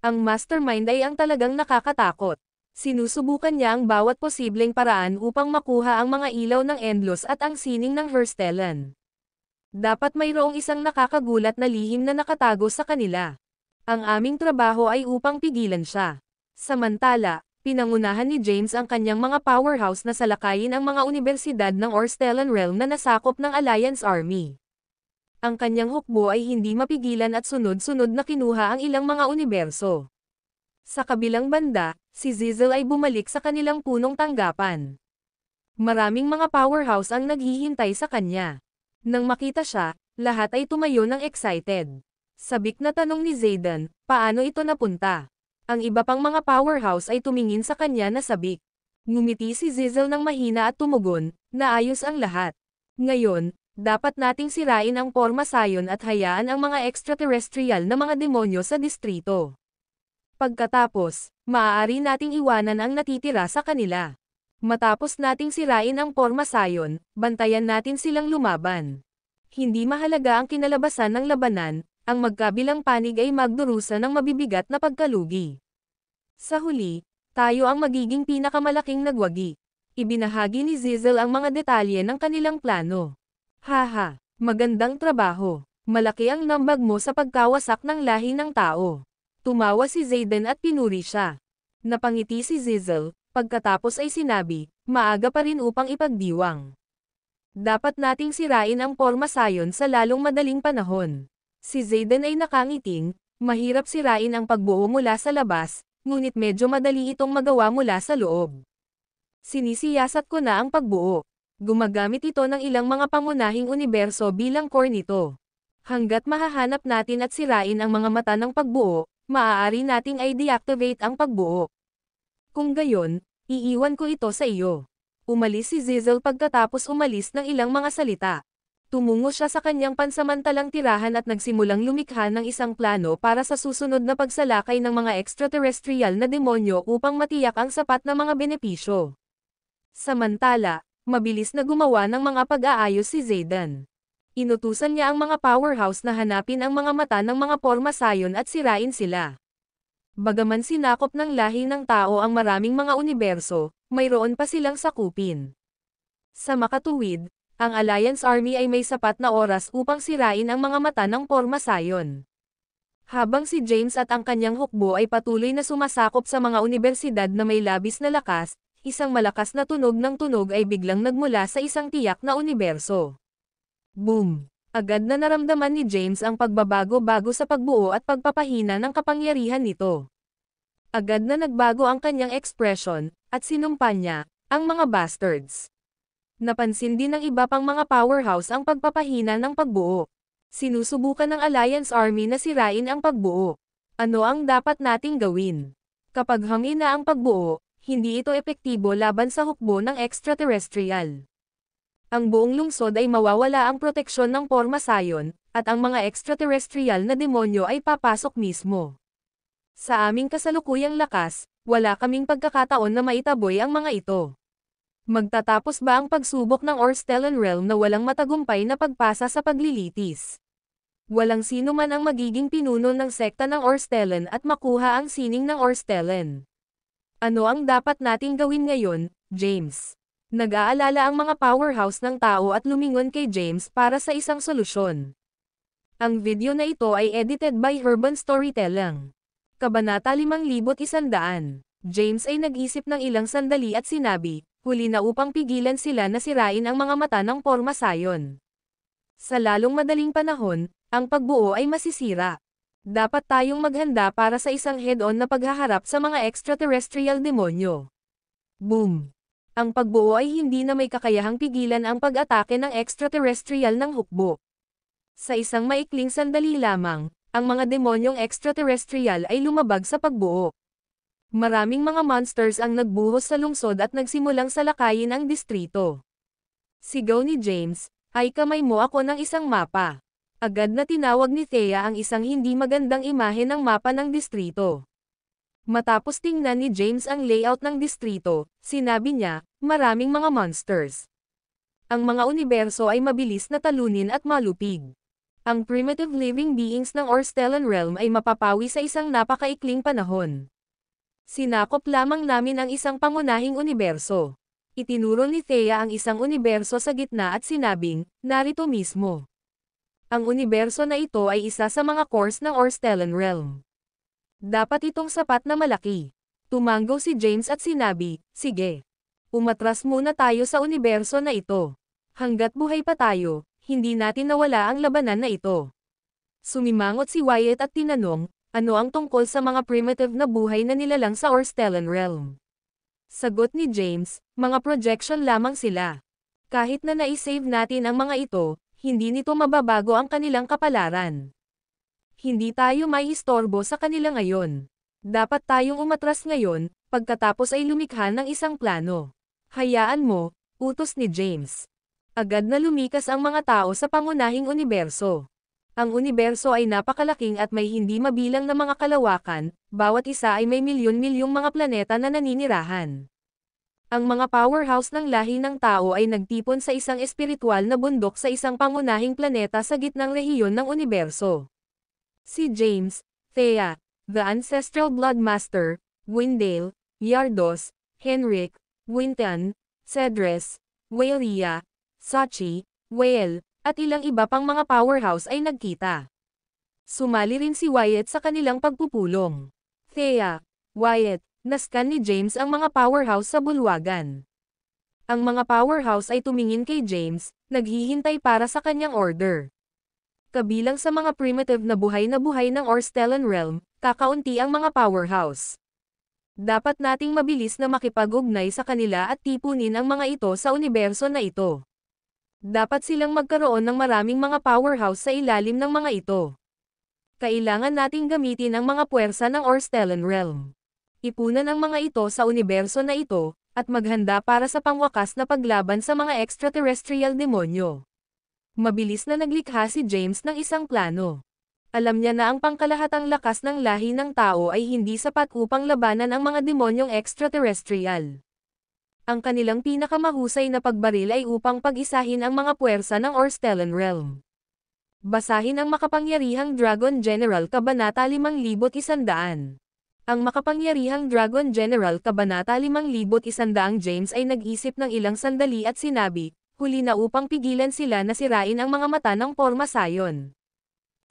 Ang mastermind ay ang talagang nakakatakot. Sinusubukan niya ang bawat posibleng paraan upang makuha ang mga ilaw ng Endlos at ang sining ng Herstellan. Dapat mayroong isang nakakagulat na lihim na nakatago sa kanila. Ang aming trabaho ay upang pigilan siya. Samantala, pinangunahan ni James ang kanyang mga powerhouse na salakayin ang mga universidad ng Orstellan Realm na nasakop ng Alliance Army. Ang kanyang hukbo ay hindi mapigilan at sunod-sunod na kinuha ang ilang mga universo. Sa kabilang banda, si Zizel ay bumalik sa kanilang punong tanggapan. Maraming mga powerhouse ang naghihintay sa kanya. Nang makita siya, lahat ay tumayo ng excited. Sabik na tanong ni Zayden, paano ito napunta? Ang iba pang mga powerhouse ay tumingin sa kanya na sabik. Ngumiti si Zizel ng mahina at tumugon, naayos ang lahat. Ngayon, dapat nating sirain ang Porma Sion at hayaan ang mga extraterrestrial na mga demonyo sa distrito. Pagkatapos, maaari nating iwanan ang natitira sa kanila. Matapos nating sirain ang Porma Sion, bantayan natin silang lumaban. Hindi mahalaga ang kinalabasan ng labanan, ang magkabilang panig ay magdurusa ng mabibigat na pagkalugi. Sa huli, tayo ang magiging pinakamalaking nagwagi. Ibinahagi ni Zizel ang mga detalye ng kanilang plano. Haha, magandang trabaho. Malaki ang nambag mo sa pagkawasak ng lahi ng tao. Tumawa si Zayden at pinuri siya. Napangiti si Zizel, pagkatapos ay sinabi, maaga pa rin upang ipagdiwang. Dapat nating sirain ang Porma Sion sa lalong madaling panahon. Si Zayden ay nakangiting, mahirap sirain ang pagbuo mula sa labas, ngunit medyo madali itong magawa mula sa loob. Sinisiyasat ko na ang pagbuo. Gumagamit ito ng ilang mga pangunahing universo bilang core nito. Hanggat mahahanap natin at sirain ang mga mata ng pagbuo, maaari nating i-deactivate ang pagbuo. Kung gayon, iiwan ko ito sa iyo. Umalis si Zizel pagkatapos umalis ng ilang mga salita. Tumungo siya sa kanyang pansamantalang tirahan at nagsimulang lumikha ng isang plano para sa susunod na pagsalakay ng mga extraterrestrial na demonyo upang matiyak ang sapat na mga benepisyo. Samantala, mabilis na gumawa ng mga pag-aayos si Zayden. Inutusan niya ang mga powerhouse na hanapin ang mga mata ng mga pormasayon at sirain sila. Bagaman sinakop ng lahi ng tao ang maraming mga universo, mayroon pa silang sakupin. Sa makatuwid, ang Alliance Army ay may sapat na oras upang sirain ang mga mata ng pormasayon. Habang si James at ang kanyang hukbo ay patuloy na sumasakop sa mga unibersidad na may labis na lakas, isang malakas na tunog ng tunog ay biglang nagmula sa isang tiyak na universo. Boom! Agad na naramdaman ni James ang pagbabago-bago sa pagbuo at pagpapahina ng kapangyarihan nito. Agad na nagbago ang kanyang ekspresyon, at sinumpa niya, ang mga bastards. Napansin din ng iba pang mga powerhouse ang pagpapahina ng pagbuo. Sinusubukan ng Alliance Army na sirain ang pagbuo. Ano ang dapat nating gawin? Kapag humina ang pagbuo, hindi ito epektibo laban sa hukbo ng extraterrestrial. Ang buong lungsod ay mawawala ang proteksyon ng pormasayon, at ang mga extraterrestrial na demonyo ay papasok mismo. Sa aming kasalukuyang lakas, wala kaming pagkakataon na maitaboy ang mga ito. Magtatapos ba ang pagsubok ng Orstellan Realm na walang matagumpay na pagpasa sa paglilitis? Walang sino man ang magiging pinuno ng sekta ng Orstellan at makuha ang sining ng Orstellan. Ano ang dapat nating gawin ngayon, James? Nag-aalala ang mga powerhouse ng tao at lumingon kay James para sa isang solusyon. Ang video na ito ay edited by Urban Storytelling. Kabanata 5100. James ay nag-isip ng ilang sandali at sinabi, huli na upang pigilan sila na sirain ang mga mata ng pormasayon. Sa lalong madaling panahon, ang pagbuo ay masisira. Dapat tayong maghanda para sa isang head-on na paghaharap sa mga extraterrestrial demonyo. Boom! Ang pagbuo ay hindi na may kakayahang pigilan ang pag-atake ng extraterrestrial ng hukbo. Sa isang maikling sandali lamang, ang mga demonyong extraterrestrial ay lumabag sa pagbuo. Maraming mga monsters ang nagbuhos sa lungsod at nagsimulang salakayin ang distrito. Sigaw ni James, ay kamay mo ako ng isang mapa. Agad na tinawag ni Thea ang isang hindi magandang imahe ng mapa ng distrito. Matapos tingnan ni James ang layout ng distrito, sinabi niya, maraming mga monsters. Ang mga universo ay mabilis na talunin at malupig. Ang primitive living beings ng Orstellan Realm ay mapapawi sa isang napakaikling panahon. Sinakop lamang namin ang isang pangunahing universo. Itinuro ni Thea ang isang universo sa gitna at sinabing, narito mismo. Ang universo na ito ay isa sa mga cores ng Orstellan Realm. Dapat itong sapat na malaki. Tumanggo si James at sinabi, sige. Umatras muna tayo sa universo na ito. Hanggat buhay pa tayo, hindi natin nawala ang labanan na ito. Sumimangot si Wyatt at tinanong, ano ang tungkol sa mga primitive na buhay na nilalang sa Orstellan Realm? Sagot ni James, mga projection lamang sila. Kahit na naisave natin ang mga ito, hindi nito mababago ang kanilang kapalaran. Hindi tayo may istorbo sa kanila ngayon. Dapat tayong umatras ngayon, pagkatapos ay lumikha ng isang plano. Hayaan mo, utos ni James. Agad na lumikas ang mga tao sa pangunahing universo. Ang universo ay napakalaking at may hindi mabilang na mga kalawakan, bawat isa ay may milyon-milyong mga planeta na naninirahan. Ang mga powerhouse ng lahi ng tao ay nagtipon sa isang espiritual na bundok sa isang pangunahing planeta sa gitnang rehiyon ng universo. Si James, Thea, the Ancestral Blood Master, Wendell, Yardos, Henrik, Winton, Cedres, Waelia, Sachi, Wael, at ilang iba pang mga powerhouse ay nagkita. Sumali rin si Wyatt sa kanilang pagpupulong. Thea, Wyatt, nascan ni James ang mga powerhouse sa bulwagan. Ang mga powerhouse ay tumingin kay James, naghihintay para sa kanyang order. Kabilang sa mga primitive na buhay ng Orstellan Realm, kakaunti ang mga powerhouse. Dapat nating mabilis na makipag-ugnay sa kanila at tipunin ang mga ito sa universo na ito. Dapat silang magkaroon ng maraming mga powerhouse sa ilalim ng mga ito. Kailangan nating gamitin ang mga puwersa ng Orstellan Realm. Ipunan ang mga ito sa universo na ito, at maghanda para sa pangwakas na paglaban sa mga extraterrestrial demonyo. Mabilis na naglikha si James ng isang plano. Alam niya na ang pangkalahatang lakas ng lahi ng tao ay hindi sapat upang labanan ang mga demonyong extraterrestrial. Ang kanilang pinakamahusay na pagbaril ay upang pag-isahin ang mga puwersa ng Orstellan Realm. Basahin ang Makapangyarihang Dragon General Kabanata 5100. Ang Makapangyarihang Dragon General Kabanata 5100 James ay nag-isip ng ilang sandali at sinabi, huli na upang pigilan sila na sirain ang mga mata ng Porma Sion.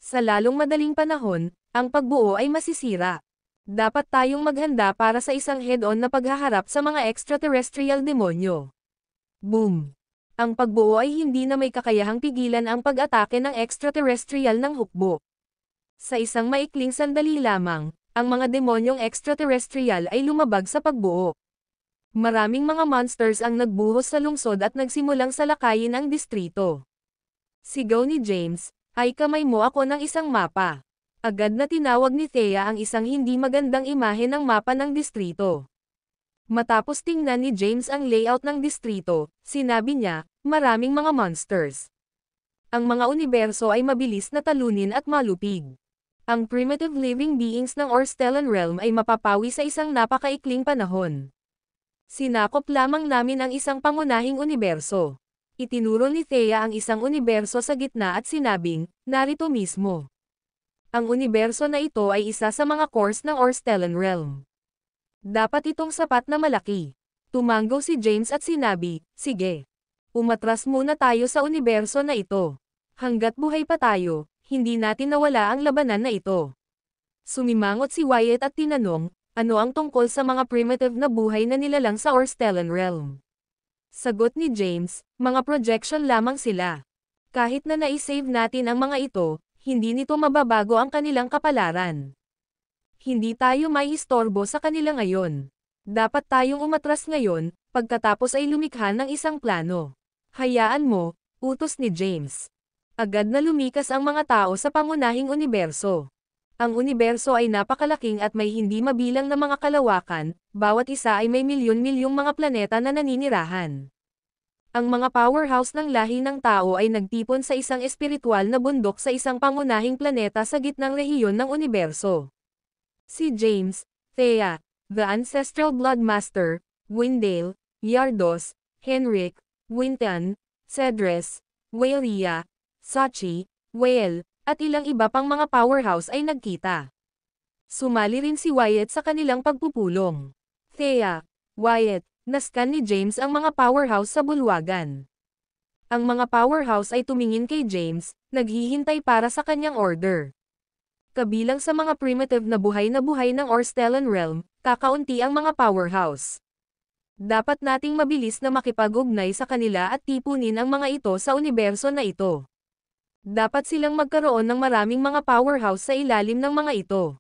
Sa lalong madaling panahon, ang pagbuo ay masisira. Dapat tayong maghanda para sa isang head-on na paghaharap sa mga extraterrestrial demonyo. Boom! Ang pagbuo ay hindi na may kakayahang pigilan ang pag-atake ng extraterrestrial ng hukbo. Sa isang maikling sandali lamang, ang mga demonyong extraterrestrial ay lumabag sa pagbuo. Maraming mga monsters ang nagbuhos sa lungsod at nagsimulang salakayin ang distrito. Sigaw ni James, "Ay kamay mo ako ng isang mapa." Agad na tinawag ni Thea ang isang hindi magandang imahe ng mapa ng distrito. Matapos tingnan ni James ang layout ng distrito, sinabi niya, maraming mga monsters. Ang mga universo ay mabilis na talunin at malupig. Ang primitive living beings ng Orstellan Realm ay mapapawi sa isang napakaikling panahon. Sinakop lamang namin ang isang pangunahing universo. Itinuro ni Thea ang isang universo sa gitna at sinabing, narito mismo. Ang universo na ito ay isa sa mga cores ng Orstellan Realm. Dapat itong sapat na malaki. Tumanggo si James at sinabi, sige. Umatras muna tayo sa universo na ito. Hanggat buhay pa tayo, hindi natin nawala ang labanan na ito. Sumimangot si Wyatt at tinanong, ano ang tungkol sa mga primitive na buhay na nilalang sa Orstellan Realm? Sagot ni James, mga projection lamang sila. Kahit na naisave natin ang mga ito, hindi nito mababago ang kanilang kapalaran. Hindi tayo may istorbo sa kanila ngayon. Dapat tayong umatras ngayon, pagkatapos ay lumikha ng isang plano. Hayaan mo, utos ni James. Agad na lumikas ang mga tao sa pangunahing universo. Ang universo ay napakalaking at may hindi mabilang na mga kalawakan, bawat isa ay may milyon-milyong mga planeta na naninirahan. Ang mga powerhouse ng lahi ng tao ay nagtipon sa isang espiritual na bundok sa isang pangunahing planeta sa gitnang rehiyon ng universo. Si James, Thea, the Ancestral Blood Master, Windale, Yardos, Henrik, Winton, Cedres, Waelia, Sachi, Wael, at ilang iba pang mga powerhouse ay nagkita. Sumali rin si Wyatt sa kanilang pagpupulong. Thea, Wyatt, naskan ni James ang mga powerhouse sa bulwagan. Ang mga powerhouse ay tumingin kay James, naghihintay para sa kanyang order. Kabilang sa mga primitive na buhay ng Orstellan Realm, kakaunti ang mga powerhouse. Dapat nating mabilis na makipag-ugnay sa kanila at tipunin ang mga ito sa universo na ito. Dapat silang magkaroon ng maraming mga powerhouse sa ilalim ng mga ito.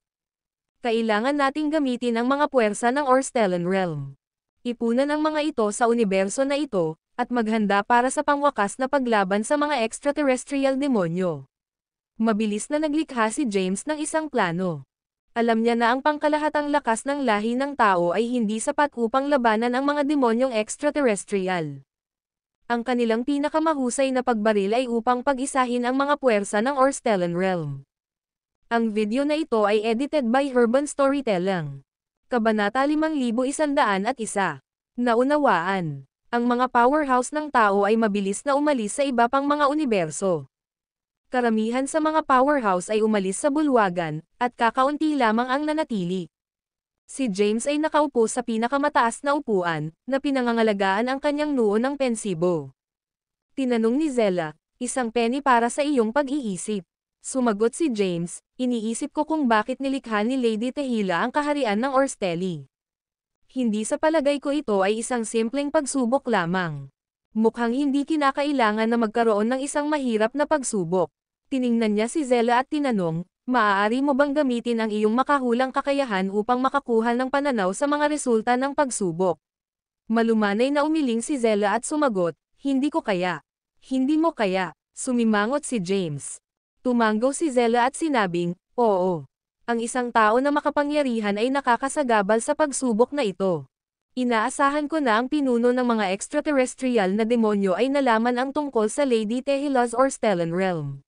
Kailangan nating gamitin ang mga puwersa ng Orstellan Realm. Ipunan ang mga ito sa universo na ito, at maghanda para sa pangwakas na paglaban sa mga extraterrestrial demonyo. Mabilis na naglikha si James ng isang plano. Alam niya na ang pangkalahatang lakas ng lahi ng tao ay hindi sapat upang labanan ang mga demonyong extraterrestrial. Ang kanilang pinakamahusay na pagbaril ay upang pag-isahin ang mga puwersa ng Orstellan Realm. Ang video na ito ay edited by Urban Storytelling. Kabanata 5101. Naunawaan. Ang mga powerhouse ng tao ay mabilis na umalis sa iba pang mga universo. Karamihan sa mga powerhouse ay umalis sa bulwagan, at kakaunti lamang ang nanatili. Si James ay nakaupo sa pinakamataas na upuan, na pinangangalagaan ang kanyang noo ng pensibo. Tinanong ni Zella, isang penny para sa iyong pag-iisip. Sumagot si James, iniisip ko kung bakit nilikha ni Lady Tehila ang kaharian ng Orstelli. Hindi sa palagay ko ito ay isang simpleng pagsubok lamang. Mukhang hindi kinakailangan na magkaroon ng isang mahirap na pagsubok. Tiningnan niya si Zella at tinanong, maaari mo bang gamitin ang iyong makahulang kakayahan upang makakuha ng pananaw sa mga resulta ng pagsubok? Malumanay na umiling si Zella at sumagot, hindi ko kaya. Hindi mo kaya, sumimangot si James. Tumanggo si Zella at sinabing, oo. Ang isang tao na makapangyarihan ay nakakasagabal sa pagsubok na ito. Inaasahan ko na ang pinuno ng mga extraterrestrial na demonyo ay nalaman ang tungkol sa Lady Tehila's Orstellan Realm.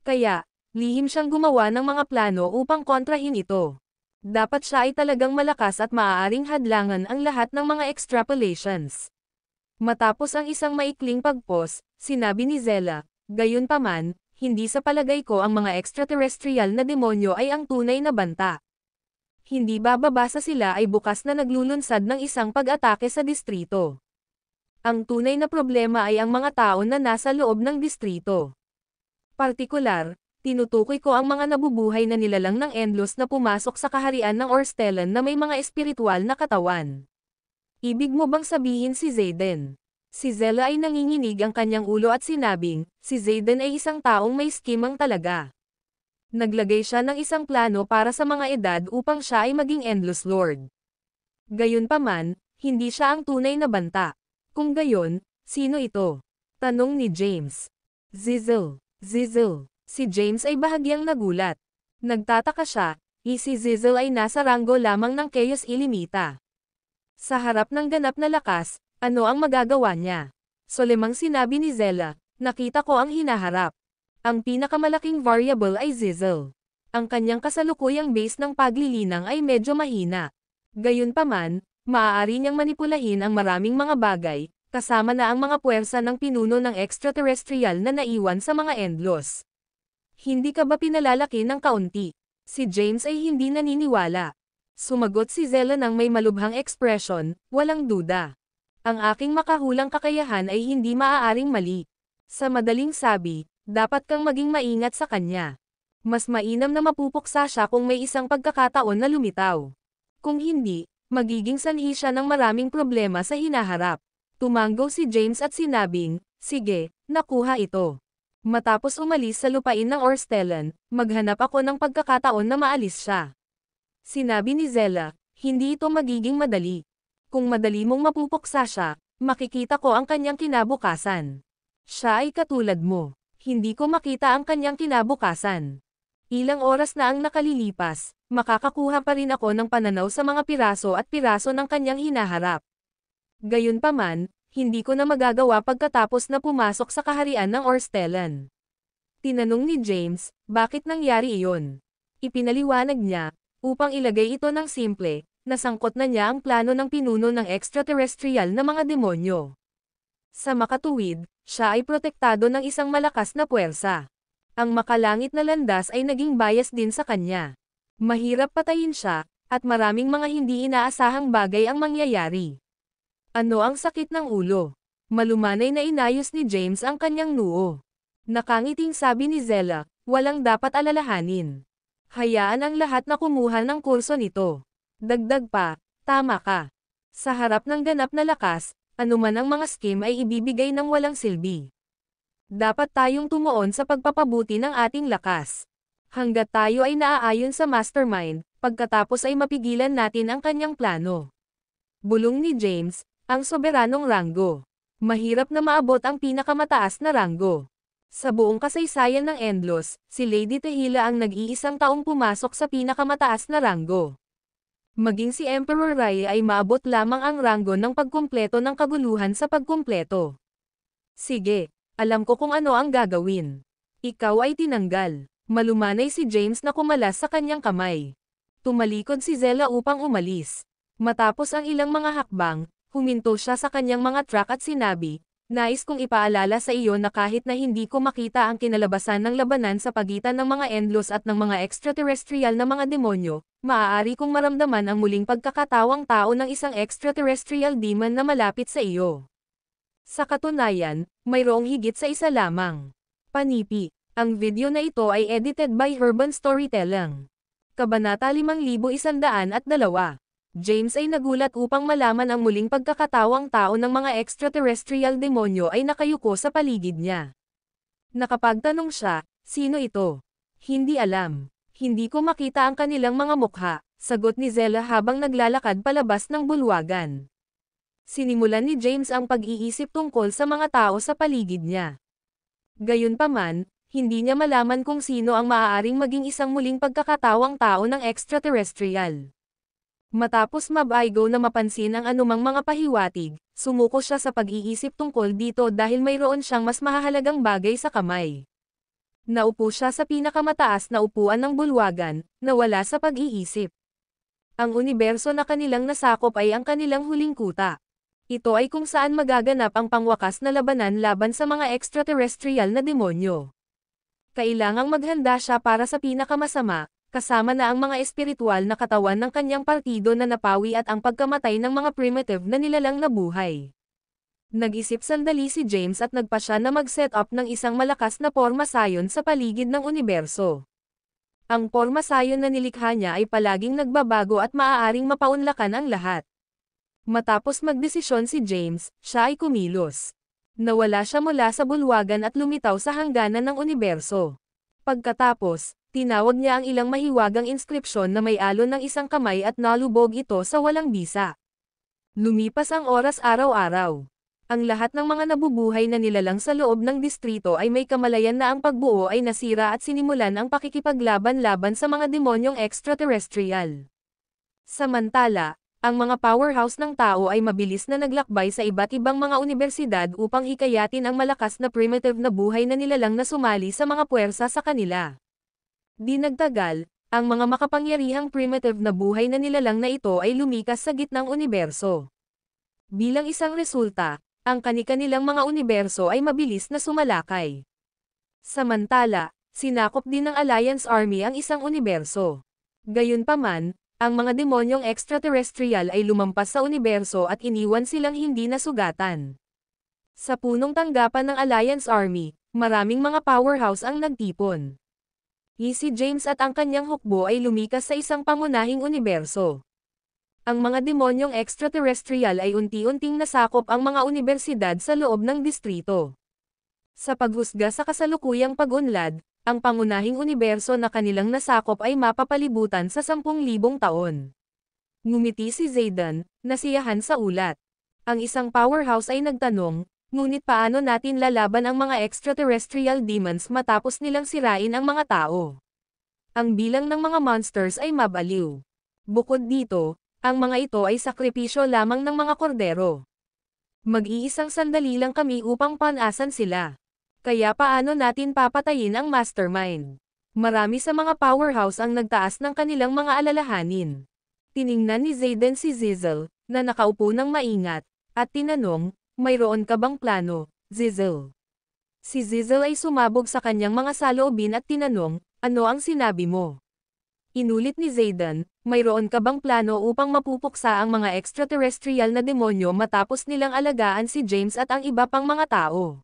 Kaya, lihim siyang gumawa ng mga plano upang kontrahin ito. Dapat siya ay talagang malakas at maaaring hadlangan ang lahat ng mga extrapolations. Matapos ang isang maikling pagpos, sinabi ni Zella, "Gayunpaman, hindi sa palagay ko ang mga extraterrestrial na demonyo ay ang tunay na banta. Hindi bababasa sila ay bukas na naglulunsad ng isang pag-atake sa distrito. Ang tunay na problema ay ang mga tao na nasa loob ng distrito. Partikular, tinutukoy ko ang mga nabubuhay na nilalang ng Endlos na pumasok sa kaharian ng Orstellan na may mga espiritual na katawan." Ibig mo bang sabihin si Zayden? Si Zella ay nanginginig ang kanyang ulo at sinabing, si Zayden ay isang taong may skimang talaga. Naglagay siya ng isang plano para sa mga edad upang siya ay maging Endless Lord. Gayunpaman, hindi siya ang tunay na banta. Kung gayon, sino ito? Tanong ni James. Zizzle. Si James ay bahagyang nagulat. Nagtataka siya, si Zizzle ay nasa ranggo lamang ng Chaos Illimita. Sa harap ng ganap na lakas, ano ang magagawa niya? Solemang sinabi ni Zella, nakita ko ang hinaharap. Ang pinakamalaking variable ay Zizzle. Ang kanyang kasalukuyang base ng paglilinang ay medyo mahina. Gayunpaman, maaari niyang manipulahin ang maraming mga bagay, kasama na ang mga puwersa ng pinuno ng extraterrestrial na naiwan sa mga Endlos. Hindi ka ba pinalalaki ng kaunti? Si James ay hindi naniniwala. Sumagot si Zella ng may malubhang ekspresyon, walang duda. Ang aking makahulang kakayahan ay hindi maaaring mali. Sa madaling sabi, dapat kang maging maingat sa kanya. Mas mainam na mapupuksa siya kung may isang pagkakataon na lumitaw. Kung hindi, magiging sanhi siya ng maraming problema sa hinaharap. Tumanggo si James at sinabing, sige, nakuha ito. Matapos umalis sa lupain ng Orstellan, maghanap ako ng pagkakataon na maalis siya. Sinabi ni Zella, hindi ito magiging madali. Kung madali mong mapupuksa siya, makikita ko ang kanyang kinabukasan. Siya ay katulad mo. Hindi ko makita ang kanyang kinabukasan. Ilang oras na ang nakalilipas, makakakuha pa rin ako ng pananaw sa mga piraso at piraso ng kanyang hinaharap. Gayunpaman, hindi ko na magagawa pagkatapos na pumasok sa kaharian ng Orstellan. Tinanong ni James, bakit nangyari iyon? Ipinaliwanag niya, upang ilagay ito ng simple, nasangkot na niya ang plano ng pinuno ng extraterrestrial na mga demonyo. Sa makatuwid, siya ay protektado ng isang malakas na puwersa. Ang makalangit na landas ay naging bias din sa kanya. Mahirap patayin siya, at maraming mga hindi inaasahang bagay ang mangyayari. Ano ang sakit ng ulo? Malumanay na inayos ni James ang kanyang noo. Nakangiting sabi ni Zella, walang dapat alalahanin. Hayaan ang lahat na kumuha ng kurso nito. Dagdag pa, tama ka. Sa harap ng ganap na lakas, anuman ang mga scheme ay ibibigay ng walang silbi. Dapat tayong tumuon sa pagpapabuti ng ating lakas. Hanggat tayo ay naaayon sa mastermind, pagkatapos ay mapigilan natin ang kanyang plano. Bulong ni James, ang soberanong ranggo. Mahirap na maabot ang pinakamataas na ranggo. Sa buong kasaysayan ng Endlos, si Lady Tehila ang nag-iisang taong pumasok sa pinakamataas na ranggo. Maging si Emperor Rai ay maabot lamang ang ranggo ng pagkumpleto ng kaguluhan sa pagkumpleto. Sige, alam ko kung ano ang gagawin. Ikaw ay tinanggal. Malumanay si James na kumalas sa kanyang kamay. Tumalikod si Zella upang umalis. Matapos ang ilang mga hakbang, huminto siya sa kanyang mga truck at sinabi, nais kong ipaalala sa iyo na kahit na hindi ko makita ang kinalabasan ng labanan sa pagitan ng mga Endlos at ng mga extraterrestrial na mga demonyo, maaari kong maramdaman ang muling pagkakatawang tao ng isang extraterrestrial demon na malapit sa iyo. Sa katunayan, mayroong higit sa isa lamang. Panipi. Ang video na ito ay edited by Urban Storytelling. Kabanata 5102. James ay nagulat upang malaman ang muling pagkakatawang tao ng mga extraterrestrial demonyo ay nakayuko sa paligid niya. Nakapagtanong siya, sino ito? Hindi alam. Hindi ko makita ang kanilang mga mukha, sagot ni Zella habang naglalakad palabas ng bulwagan. Sinimulan ni James ang pag-iisip tungkol sa mga tao sa paligid niya. Gayunpaman, hindi niya malaman kung sino ang maaaring maging isang muling pagkakatawang tao ng extraterrestrial. Matapos mabaigo na mapansin ang anumang mga pahiwatig, sumuko siya sa pag-iisip tungkol dito dahil mayroon siyang mas mahahalagang bagay sa kamay. Naupo siya sa pinakamataas na upuan ng bulwagan, nawala sa pag-iisip. Ang universo na kanilang nasakop ay ang kanilang huling kuta. Ito ay kung saan magaganap ang pangwakas na labanan laban sa mga extraterrestrial na demonyo. Kailangang maghanda siya para sa pinakamasama, kasama na ang mga espiritual na katawan ng kanyang partido na napawi at ang pagkamatay ng mga primitive na nilalang na buhay. Nag-isip sandali si James at nagpa siya na mag-set up ng isang malakas na porma sayon sa paligid ng universo. Ang porma sayon na nilikha niya ay palaging nagbabago at maaaring mapaunlakan ang lahat. Matapos magdesisyon si James, siya ay kumilos. Nawala siya mula sa bulwagan at lumitaw sa hangganan ng universo. Pagkatapos, tinawag niya ang ilang mahiwagang inskripsyon na may alon ng isang kamay at nalubog ito sa walang bisa. Lumipas ang oras araw-araw. Ang lahat ng mga nabubuhay na nilalang sa loob ng distrito ay may kamalayan na ang pagbuo ay nasira at sinimulan ang pakikipaglaban-laban sa mga demonyong extraterrestrial. Samantala, ang mga powerhouse ng tao ay mabilis na naglakbay sa iba't ibang mga universidad upang hikayatin ang malakas na primitive na buhay na nilalang na sumali sa mga puwersa sa kanila. Di nagtagal, ang mga makapangyarihang primitive na buhay na nilalang na ito ay lumikas sa gitnang universo. Bilang isang resulta, ang kani-kanilang mga universo ay mabilis na sumalakay. Samantala, sinakop din ng Alliance Army ang isang universo. Gayunpaman, ang mga demonyong extraterrestrial ay lumampas sa universo at iniwan silang hindi nasugatan. Sa punong tanggapan ng Alliance Army, maraming mga powerhouse ang nagtipon. Si James at ang kanyang hukbo ay lumikas sa isang pangunahing universo. Ang mga demonyong extraterrestrial ay unti-unting nasakop ang mga universidad sa loob ng distrito. Sa paghusga sa kasalukuyang pag-unlad, ang pangunahing universo na kanilang nasakop ay mapapalibutan sa 10,000 taon. Ngumiti si Zayden, nasiyahan sa ulat. Ang isang powerhouse ay nagtanong, ngunit paano natin lalaban ang mga extraterrestrial demons matapos nilang sirain ang mga tao? Ang bilang ng mga monsters ay mabaliw. Bukod dito, ang mga ito ay sakripisyo lamang ng mga kordero. Mag-iisang sandali lang kami upang panasan sila. Kaya paano natin papatayin ang mastermind? Marami sa mga powerhouse ang nagtaas ng kanilang mga alalahanin. Tiningnan ni Zayden si Zizzle, na nakaupo ng maingat, at tinanong, mayroon ka bang plano, Zizzle? Si Zizzle ay sumabog sa kanyang mga saloobin at tinanong, ano ang sinabi mo? Inulit ni Zayden, mayroon ka bang plano upang mapupuksa ang mga extraterrestrial na demonyo matapos nilang alagaan si James at ang iba pang mga tao?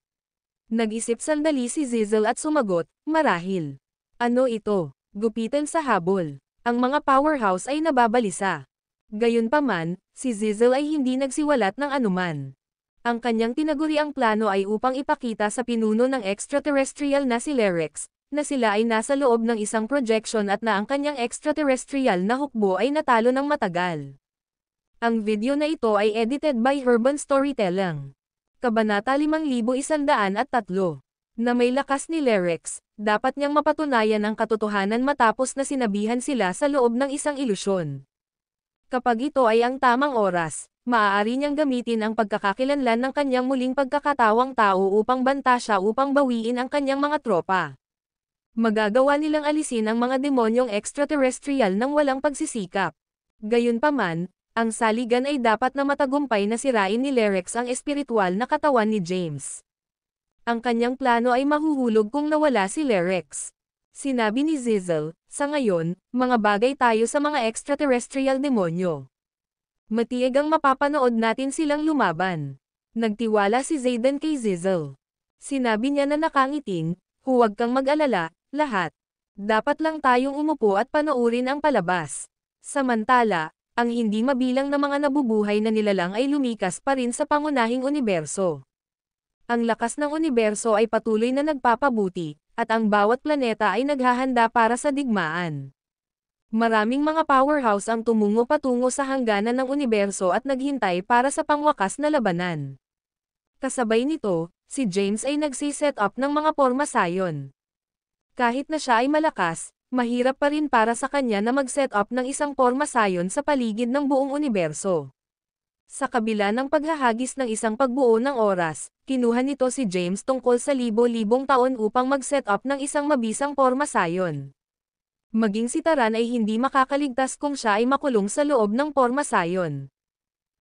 Nag-isip sandali si Zizzle at sumagot, marahil. Ano ito? Gupitan sa habol. Ang mga powerhouse ay nababalisa. Gayunpaman, si Zizzle ay hindi nagsiwalat ng anuman. Ang kanyang tinaguriang plano ay upang ipakita sa pinuno ng extraterrestrial na si Lerex, na sila ay nasa loob ng isang projection at na ang kanyang extraterrestrial na hukbo ay natalo ng matagal. Ang video na ito ay edited by Urban Storytelling. Kabanata 5103. Na may lakas ni Lerex, dapat niyang mapatunayan ang katotohanan matapos na sinabihan sila sa loob ng isang ilusyon. Kapag ito ay ang tamang oras, maaari niyang gamitin ang pagkakakilanlan ng kanyang muling pagkakatawang tao upang banta siya upang bawiin ang kanyang mga tropa. Magagawa nilang alisin ang mga demonyong extraterrestrial nang walang pagsisikap. Gayunpaman, ang saligan ay dapat na matagumpay na sirain ni Lerex ang espiritual na katawan ni James. Ang kanyang plano ay mahuhulog kung nawala si Lerex. Sinabi ni Zizzle, sa ngayon, mga bagay tayo sa mga extraterrestrial demonyo. Matieg ang mapapanood natin silang lumaban. Nagtiwala si Zayden kay Zizzle. Sinabi niya na nakangiting, huwag kang mag-alala, lahat. Dapat lang tayong umupo at panoorin ang palabas. Samantala, ang hindi mabilang na mga nabubuhay na nilalang ay lumikas pa rin sa pangunahing universo. Ang lakas ng universo ay patuloy na nagpapabuti, at ang bawat planeta ay naghahanda para sa digmaan. Maraming mga powerhouse ang tumungo patungo sa hangganan ng universo at naghintay para sa pangwakas na labanan. Kasabay nito, si James ay nagsiset up ng mga porma sayon. Kahit na siya ay malakas, mahirap pa rin para sa kanya na mag-set up ng isang porma sayon sa paligid ng buong universo. Sa kabila ng paghahagis ng isang pagbuo ng oras, kinuha nito si James tungkol sa libo-libong taon upang mag-set up ng isang mabisang porma sayon. Maging si Taran ay hindi makakaligtas kung siya ay makulong sa loob ng Pormasayon.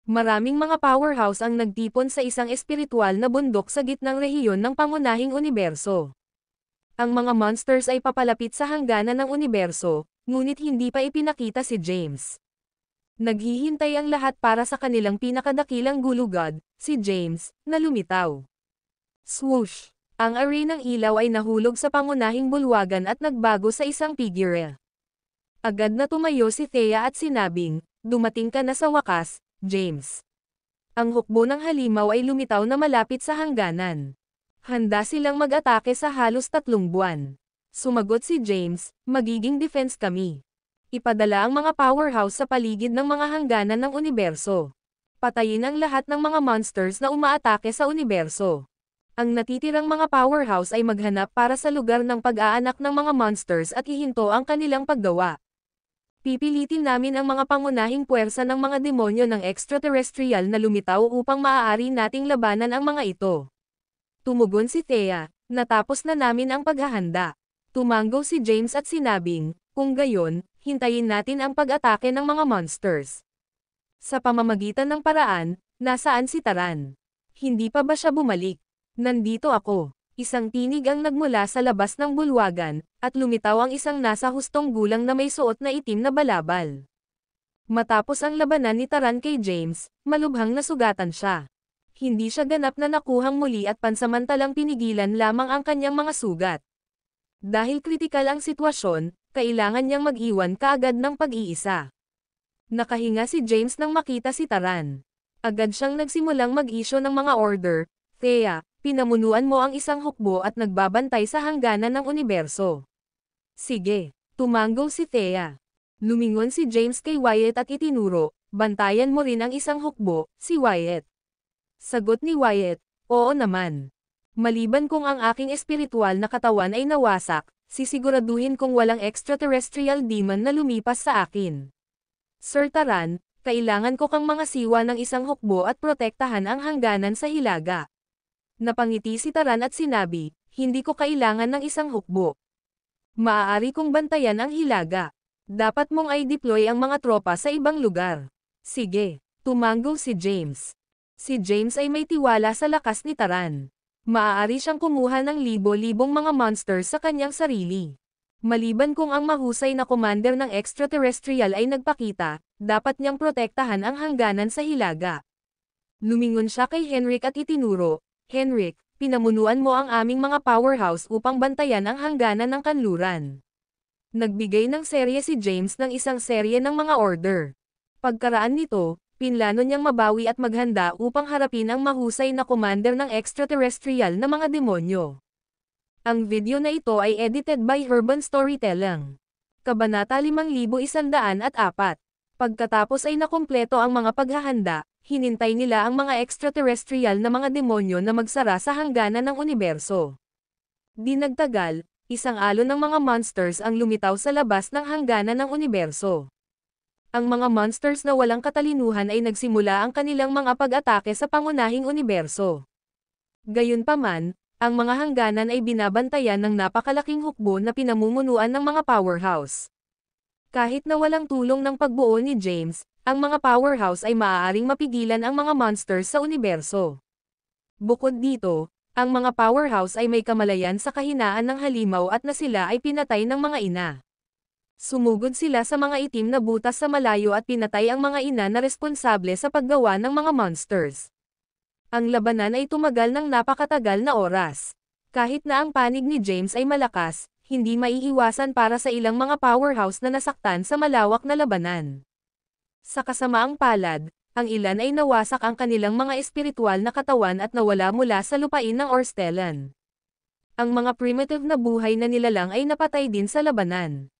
Maraming mga powerhouse ang nagtipon sa isang espiritual na bundok sa gitnang rehiyon ng pangunahing universo. Ang mga monsters ay papalapit sa hangganan ng universo, ngunit hindi pa ipinakita si James. Naghihintay ang lahat para sa kanilang pinakadakilang gulugod, si James, na lumitaw. Swoosh! Ang array ng ilaw ay nahulog sa pangunahing bulwagan at nagbago sa isang figure. Agad na tumayo si Thea at sinabing, "Dumating ka na sa wakas, James." Ang hukbo ng halimaw ay lumitaw na malapit sa hangganan. Handa silang mag-atake sa halos 3 buwan. Sumagot si James, "Magiging defense kami." Ipadala ang mga powerhouse sa paligid ng mga hangganan ng universo. Patayin ang lahat ng mga monsters na umaatake sa universo. Ang natitirang mga powerhouse ay maghanap para sa lugar ng pag-aanak ng mga monsters at ihinto ang kanilang paggawa. Pipilitin namin ang mga pangunahing puwersa ng mga demonyo ng extraterrestrial na lumitaw upang maaari nating labanan ang mga ito. Tumugon si Thea, "Natapos na namin ang paghahanda." Tumanggo si James at sinabing, "Kung gayon, hintayin natin ang pag-atake ng mga monsters." Sa pamamagitan ng paraan, nasaan si Taran? Hindi pa ba siya bumalik? "Nandito ako." Isang tinig ang nagmula sa labas ng bulwagan, at lumitaw ang isang nasa hustong gulang na may suot na itim na balabal. Matapos ang labanan ni Taran kay James, malubhang nasugatan siya. Hindi siya ganap na nakuhang muli at pansamantalang pinigilan lamang ang kanyang mga sugat. Dahil kritikal ang sitwasyon, kailangan niyang mag-iwan kaagad ng pag-iisa. Nakahinga si James nang makita si Taran. Agad siyang nagsimulang mag-isyo ng mga order. "Thea, pinamunuan mo ang isang hukbo at nagbabantay sa hangganan ng universo." "Sige." Tumanggo si Thea. Lumingon si James kay Wyatt at itinuro, "Bantayan mo rin ang isang hukbo, si Wyatt." Sagot ni Wyatt, "Oo naman. Maliban kung ang aking espiritual na katawan ay nawasak, sisiguraduhin kong walang extraterrestrial demon na lumipas sa akin. Sir Taran, kailangan ko kang mga siwa ng isang hukbo at protektahan ang hangganan sa hilaga." Napangiti si Taran at sinabi, "Hindi ko kailangan ng isang hukbo. Maaari kong bantayan ang hilaga. Dapat mong i-deploy ang mga tropa sa ibang lugar." "Sige." Tumanggo si James. Si James ay may tiwala sa lakas ni Taran. Maaari siyang kumuha ng libo-libong mga monsters sa kanyang sarili. Maliban kung ang mahusay na commander ng extraterrestrial ay nagpakita, dapat niyang protektahan ang hangganan sa hilaga. Lumingon siya kay Henrik at itinuro, "Henrik, pinamunuan mo ang aming mga powerhouse upang bantayan ang hangganan ng kanluran." Nagbigay ng serye si James ng isang serye ng mga order. Pagkaraan nito, pinlano niyang mabawi at maghanda upang harapin ang mahusay na commander ng extraterrestrial na mga demonyo. Ang video na ito ay edited by Urban Storytelling. Kabanata 5104. Pagkatapos ay nakumpleto ang mga paghahanda, hinintay nila ang mga extraterrestrial na mga demonyo na magsara sa hangganan ng universo. Di nagtagal, isang alon ng mga monsters ang lumitaw sa labas ng hangganan ng universo. Ang mga monsters na walang katalinuhan ay nagsimula ang kanilang mga pag-atake sa pangunahing universo. Gayunpaman, ang mga hangganan ay binabantayan ng napakalaking hukbo na pinamumunuan ng mga powerhouse. Kahit na walang tulong ng pagbuo ni James, ang mga powerhouse ay maaaring mapigilan ang mga monsters sa universo. Bukod dito, ang mga powerhouse ay may kamalayan sa kahinaan ng halimaw at na sila ay pinatay ng mga ina. Sumugod sila sa mga itim na butas sa malayo at pinatay ang mga ina na responsable sa paggawa ng mga monsters. Ang labanan ay tumagal ng napakatagal na oras. Kahit na ang panig ni James ay malakas, hindi maiiwasan para sa ilang mga powerhouse na nasaktan sa malawak na labanan. Sa kasamaang palad, ang ilan ay nawasak ang kanilang mga espiritual na katawan at nawala mula sa lupain ng Orstellan. Ang mga primitive na buhay na nilalang ay napatay din sa labanan.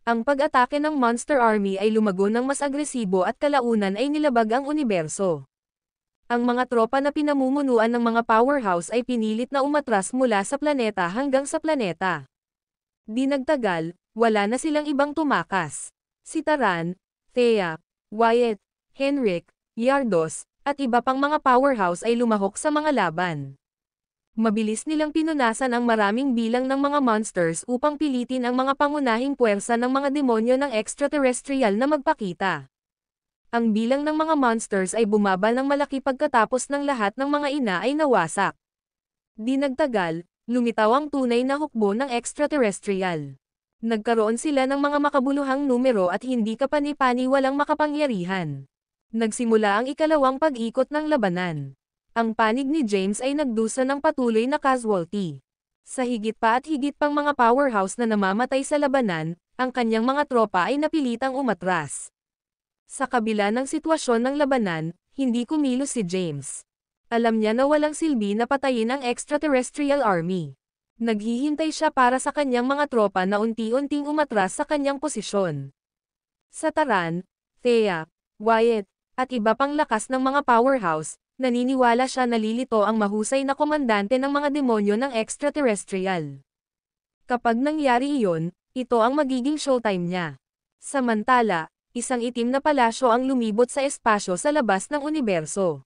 Ang pag-atake ng Monster Army ay lumago ng mas agresibo at kalaunan ay nilabag ang universo. Ang mga tropa na pinamumunuan ng mga powerhouse ay pinilit na umatras mula sa planeta hanggang sa planeta. Di nagtagal, wala na silang ibang tumakas. Si Taran, Thea, Wyatt, Henrik, Yardos, at iba pang mga powerhouse ay lumahok sa mga laban. Mabilis nilang pinunasan ang maraming bilang ng mga monsters upang pilitin ang mga pangunahing puwersa ng mga demonyo ng extraterrestrial na magpakita. Ang bilang ng mga monsters ay bumaba ng malaki pagkatapos ng lahat ng mga ina ay nawasak. Di nagtagal, lumitaw ang tunay na hukbo ng extraterrestrial. Nagkaroon sila ng mga makabuluhang numero at hindi kapani-paniwalang makapangyarihan. Nagsimula ang ikalawang pag-ikot ng labanan. Ang panig ni James ay nagdusa ng patuloy na casualty. Sa higit pa at higit pang mga powerhouse na namamatay sa labanan, ang kanyang mga tropa ay napilitang umatras. Sa kabila ng sitwasyon ng labanan, hindi kumilos si James. Alam niya na walang silbi na patayin ang extraterrestrial army. Naghihintay siya para sa kanyang mga tropa na unti-unting umatras sa kanyang posisyon. Sa Taran, Thea, Wyatt, at iba pang lakas ng mga powerhouse, naniniwala siya na lilito ang mahusay na komandante ng mga demonyo ng extraterrestrial. Kapag nangyari iyon, ito ang magiging showtime niya. Samantala, isang itim na palasyo ang lumibot sa espasyo sa labas ng universo.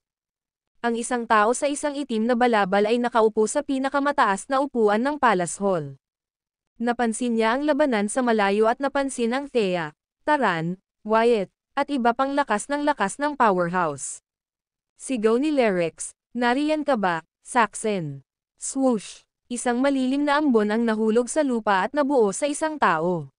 Ang isang tao sa isang itim na balabal ay nakaupo sa pinakamataas na upuan ng Palace Hall. Napansin niya ang labanan sa malayo at napansin ang Thea, Taran, Wyatt, at iba pang lakas ng powerhouse. Sigaw ni Lerex, "Nariyan ka ba, Saxon?" Swoosh! Isang malilim na ambon ang nahulog sa lupa at nabuo sa isang tao.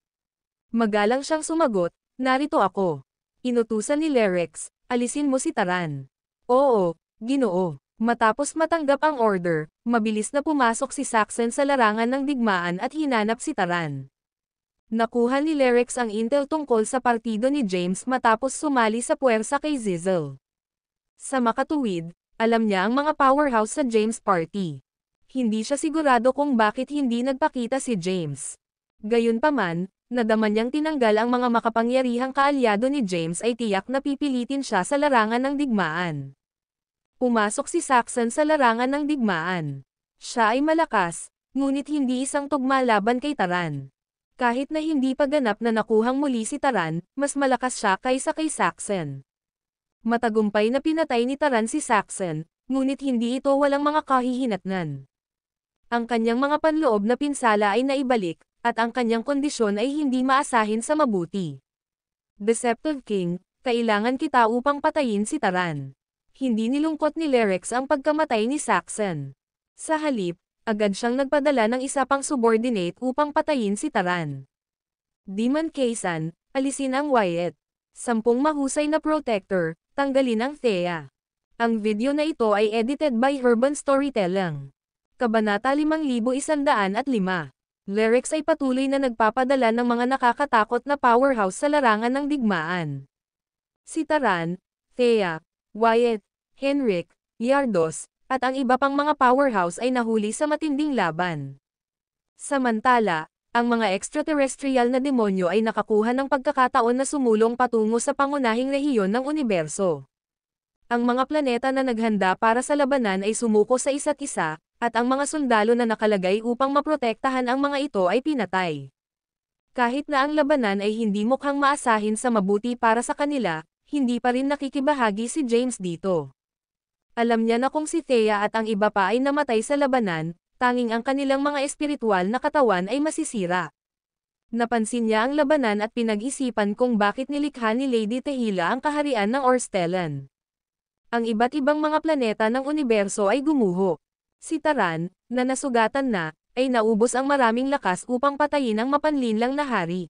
Magalang siyang sumagot, "Narito ako." Inutusan ni Lerex, "Alisin mo si Taran." "Oo, Ginoo." Matapos matanggap ang order, mabilis na pumasok si Saxon sa larangan ng digmaan at hinanap si Taran. Nakuha ni Lerex ang intel tungkol sa partido ni James matapos sumali sa puwersa kay Zizzle. Sa makatuwid, alam niya ang mga powerhouse sa James Party. Hindi siya sigurado kung bakit hindi nagpakita si James. Gayunpaman, nadama niyang tinanggal ang mga makapangyarihang kaalyado ni James ay tiyak na pipilitin siya sa larangan ng digmaan. Pumasok si Saxon sa larangan ng digmaan. Siya ay malakas, ngunit hindi isang tugma laban kay Taran. Kahit na hindi pa ganap na nakuhang muli si Taran, mas malakas siya kaysa kay Saxon. Matagumpay na pinatay ni Taran si Saxon, ngunit hindi ito walang mga kahihinatnan. Ang kanyang mga panloob na pinsala ay naibalik, at ang kanyang kondisyon ay hindi maasahin sa mabuti. Deceptive King, kailangan kita upang patayin si Taran. Hindi nilungkot ni Lerex ang pagkamatay ni Saxon. Sa halip, agad siyang nagpadala ng isa pang subordinate upang patayin si Taran. Demon Kaysan, alisin ang Wyatt. 10 mahusay na protector, tanggalin ang Thea. Ang video na ito ay edited by Urban Storytelling. Kabanata 5105. Lerex ay patuloy na nagpapadala ng mga nakakatakot na powerhouse sa larangan ng digmaan. Si Taran, Thea, Wyatt, Henrik, Yardos, at ang iba pang mga powerhouse ay nahuli sa matinding laban. Samantala, ang mga extraterrestrial na demonyo ay nakakuha ng pagkakataon na sumulong patungo sa pangunahing rehiyon ng universo. Ang mga planeta na naghanda para sa labanan ay sumuko sa isa't isa, at ang mga sundalo na nakalagay upang maprotektahan ang mga ito ay pinatay. Kahit na ang labanan ay hindi mukhang maasahin sa mabuti para sa kanila, hindi pa rin nakikibahagi si James dito. Alam niya na kung si Thea at ang iba pa ay namatay sa labanan, tanging ang kanilang mga espiritual na katawan ay masisira. Napansin niya ang labanan at pinag-isipan kung bakit nilikha ni Lady Tehila ang kaharian ng Orstellan. Ang iba't ibang mga planeta ng universo ay gumuho. Si Taran, na nasugatan na, ay naubos ang maraming lakas upang patayin ang mapanlinlang na hari.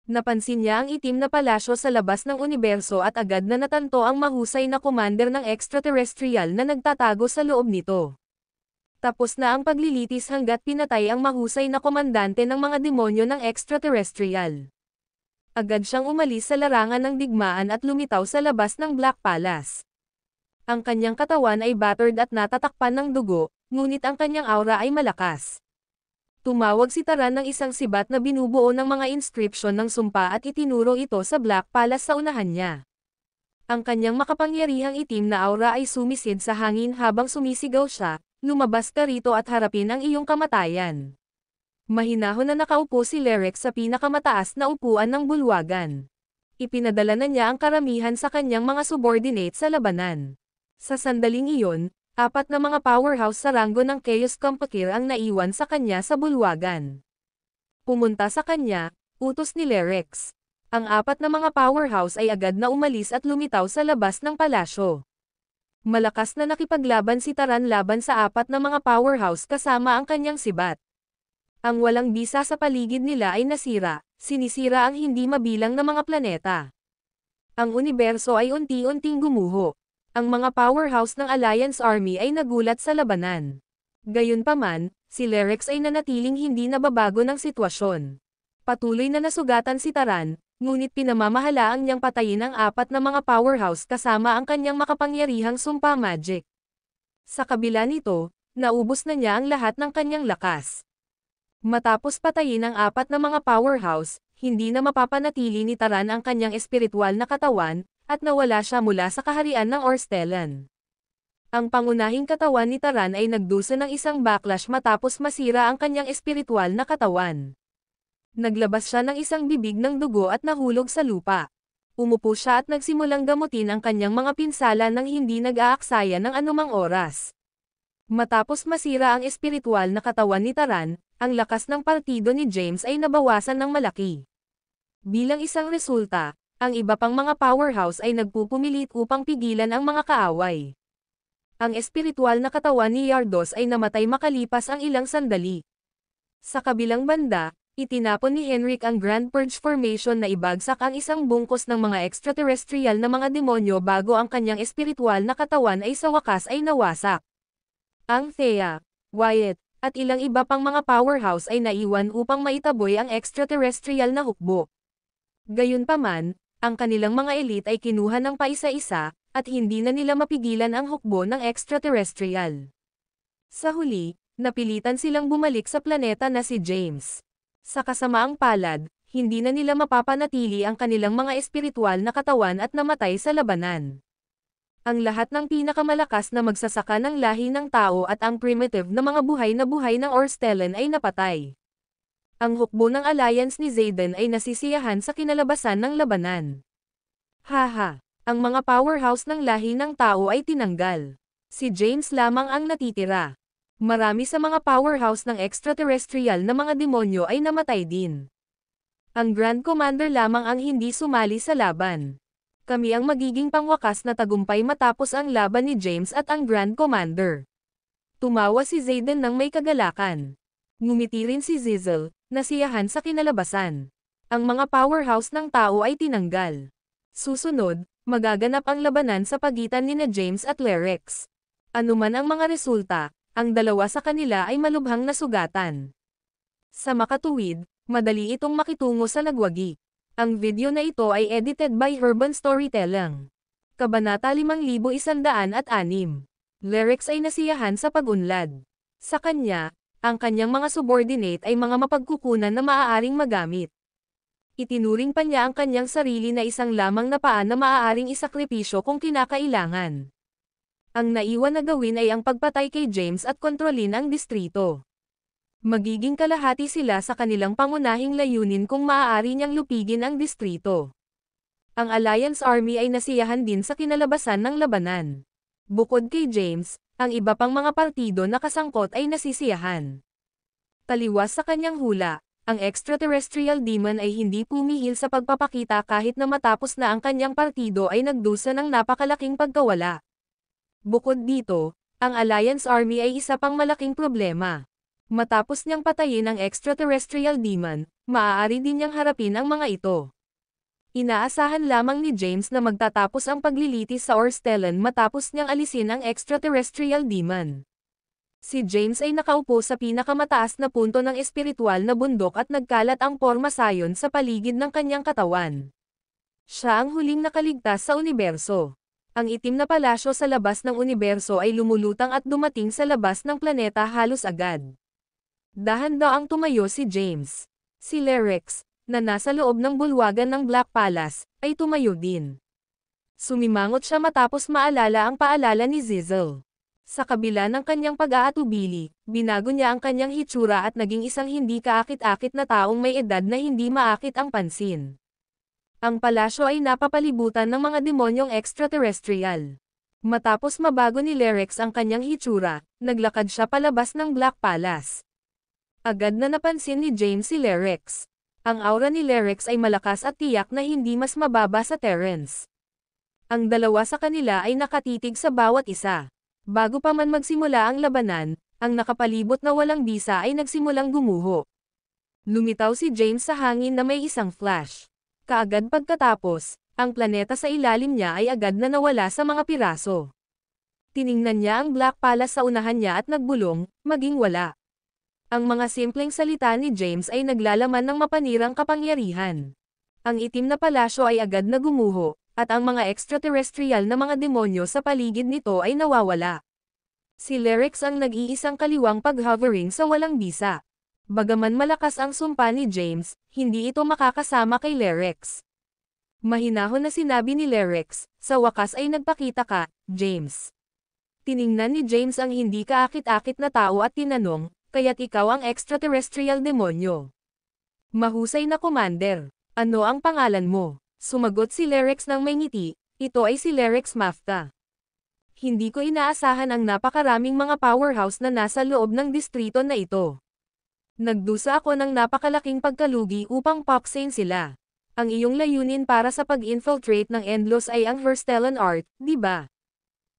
Napansin niya ang itim na palasyo sa labas ng universo at agad na natanto ang mahusay na commander ng extraterrestrial na nagtatago sa loob nito. Tapos na ang paglilitis hanggat pinatay ang mahusay na komandante ng mga demonyo ng extraterrestrial. Agad siyang umalis sa larangan ng digmaan at lumitaw sa labas ng Black Palace. Ang kanyang katawan ay battered at natatakpan ng dugo, ngunit ang kanyang aura ay malakas. Tumawag si Taran ng isang sibat na binubuo ng mga inscription ng sumpa at itinuro ito sa Black Palace sa unahan niya. Ang kanyang makapangyarihang itim na aura ay sumisid sa hangin habang sumisigaw siya, "Lumabas ka rito at harapin ang iyong kamatayan." Mahinahon na nakaupo si Lerex sa pinakamataas na upuan ng bulwagan. Ipinadala na niya ang karamihan sa kanyang mga subordinate sa labanan. Sa sandaling iyon, 4 na mga powerhouse sa ranggo ng Chaos Compakir ang naiwan sa kanya sa bulwagan. Pumunta sa kanya, utos ni Lerex. Ang 4 na mga powerhouse ay agad na umalis at lumitaw sa labas ng palasyo. Malakas na nakipaglaban si Taran laban sa 4 na mga powerhouse kasama ang kanyang sibat. Ang walang bisa sa paligid nila ay nasira, sinisira ang hindi mabilang na mga planeta. Ang universo ay unti-unting gumuho. Ang mga powerhouse ng Alliance Army ay nagulat sa labanan. Gayunpaman, si Lerex ay nanatiling hindi nababago ng sitwasyon. Patuloy na nasugatan si Taran, ngunit pinamamahalaang niyang patayin ang 4 na mga powerhouse kasama ang kanyang makapangyarihang sumpa magic. Sa kabila nito, naubos na niya ang lahat ng kanyang lakas. Matapos patayin ang 4 na mga powerhouse, hindi na mapapanatili ni Taran ang kanyang espiritual na katawan, at nawala siya mula sa kaharian ng Orstellan. Ang pangunahing katawan ni Taran ay nagdusa ng isang backlash matapos masira ang kanyang espiritual na katawan. Naglabas siya ng isang bibig ng dugo at nahulog sa lupa. Umupo siya at nagsimulang gamutin ang kanyang mga pinsala nang hindi nag-aaksaya ng anumang oras. Matapos masira ang espiritual na katawan ni Taran, ang lakas ng partido ni James ay nabawasan ng malaki. Bilang isang resulta, ang iba pang mga powerhouse ay nagpupumilit upang pigilan ang mga kaaway. Ang espiritual na katawan ni Yardos ay namatay makalipas ang ilang sandali. Sa kabilang banda, itinapon ni Henrik ang Grand Purge Formation na ibagsak ang isang bungkos ng mga extraterrestrial na mga demonyo bago ang kanyang espiritual na katawan ay sa wakas ay nawasak. Ang Thea, Wyatt, at ilang iba pang mga powerhouse ay naiwan upang maitaboy ang extraterrestrial na hukbo. Gayunpaman, ang kanilang mga elite ay kinuha ng paisa-isa, at hindi na nila mapigilan ang hukbo ng extraterrestrial. Sa huli, napilitan silang bumalik sa planeta na si James. Sa kasamaang palad, hindi na nila mapapanatili ang kanilang mga espiritual na katawan at namatay sa labanan. Ang lahat ng pinakamalakas na magsasaka ng lahi ng tao at ang primitive na mga buhay ng Orstellan ay napatay. Ang hukbo ng alliance ni Zayden ay nasisiyahan sa kinalabasan ng labanan. Haha, ang mga powerhouse ng lahi ng tao ay tinanggal. Si James lamang ang natitira. Marami sa mga powerhouse ng extraterrestrial na mga demonyo ay namatay din. Ang Grand Commander lamang ang hindi sumali sa laban. Kami ang magiging pangwakas na tagumpay matapos ang laban ni James at ang Grand Commander. Tumawa si Zayden ng may kagalakan. Ngumiti rin si Zizel, nasiyahan sa kinalabasan. Ang mga powerhouse ng tao ay tinanggal. Susunod, magaganap ang labanan sa pagitan nina James at Lerex. Anuman ang mga resulta, ang dalawa sa kanila ay malubhang nasugatan. Sa makatuwid, madali itong makitungo sa nagwagi. Ang video na ito ay edited by Urban Storytelling. Kabanata 5106. Lerex ay nasiyahan sa pag-unlad. Sa kanya, ang kanyang mga subordinate ay mga mapagkukunan na maaaring magamit. Itinuring pa niya ang kanyang sarili na isang lamang na paa na maaaring isakripisyo kung kinakailangan. Ang naiwan na gawin ay ang pagpatay kay James at kontrolin ang distrito. Magiging kalahati sila sa kanilang pangunahing layunin kung maaari niyang lupigin ang distrito. Ang Alliance Army ay nasiyahan din sa kinalabasan ng labanan. Bukod kay James, ang iba pang mga partido na kasangkot ay nasisiyahan. Taliwas sa kanyang hula, ang extraterrestrial demon ay hindi pumihil sa pagpapakita kahit na matapos na ang kanyang partido ay nagdusa ng napakalaking pagkawala. Bukod dito, ang Alliance Army ay isa pang malaking problema. Matapos niyang patayin ang extraterrestrial demon, maaari din niyang harapin ang mga ito. Inaasahan lamang ni James na magtatapos ang paglilitis sa Orstellan matapos niyang alisin ang extraterrestrial demon. Si James ay nakaupo sa pinakamataas na punto ng espiritual na bundok at nagkalat ang porma sayon sa paligid ng kanyang katawan. Siya ang huling nakaligtas sa universo. Ang itim na palasyo sa labas ng universo ay lumulutang at dumating sa labas ng planeta halos agad. Dahan-daang tumayo si James. Si Lerex, na nasa loob ng bulwagan ng Black Palace, ay tumayo din. Sumimangot siya matapos maalala ang paalala ni Zizel. Sa kabila ng kanyang pag-aatubili, binago niya ang kanyang hitsura at naging isang hindi kaakit-akit na taong may edad na hindi maakit ang pansin. Ang palasyo ay napapalibutan ng mga demonyong extraterrestrial. Matapos mabago ni Lerex ang kanyang hitsura, naglakad siya palabas ng Black Palace. Agad na napansin ni James si Lerex. Ang aura ni Lerex ay malakas at tiyak na hindi mas mababa sa Terrence. Ang dalawa sa kanila ay nakatitig sa bawat isa. Bago pa man magsimula ang labanan, ang nakapalibot na walang bisa ay nagsimulang gumuho. Lumitaw si James sa hangin na may isang flash. Kaagad pagkatapos, ang planeta sa ilalim niya ay agad na nawala sa mga piraso. Tiningnan niya ang Black Palace sa unahan niya at nagbulong, maging wala. Ang mga simpleng salita ni James ay naglalaman ng mapanirang kapangyarihan. Ang itim na palasyo ay agad na gumuho, at ang mga extraterrestrial na mga demonyo sa paligid nito ay nawawala. Si Lerex ang nag-iisang kaliwang pag-hovering sa walang bisa. Bagaman malakas ang sumpa ni James, hindi ito makakasama kay Lerex. Mahinahon na sinabi ni Lerex, sa wakas ay nagpakita ka, James. Tiningnan ni James ang hindi kaakit-akit na tao at tinanong, kaya't ikaw ang extraterrestrial demonyo. Mahusay na commander, ano ang pangalan mo? Sumagot si Lerex ng may ngiti, ito ay si Lerex Mafta. Hindi ko inaasahan ang napakaraming mga powerhouse na nasa loob ng distrito na ito. Nagdusa ako ng napakalaking pagkalugi upang popsane sila. Ang iyong layunin para sa pag-infiltrate ng Endlos ay ang Herstellan Art, di ba?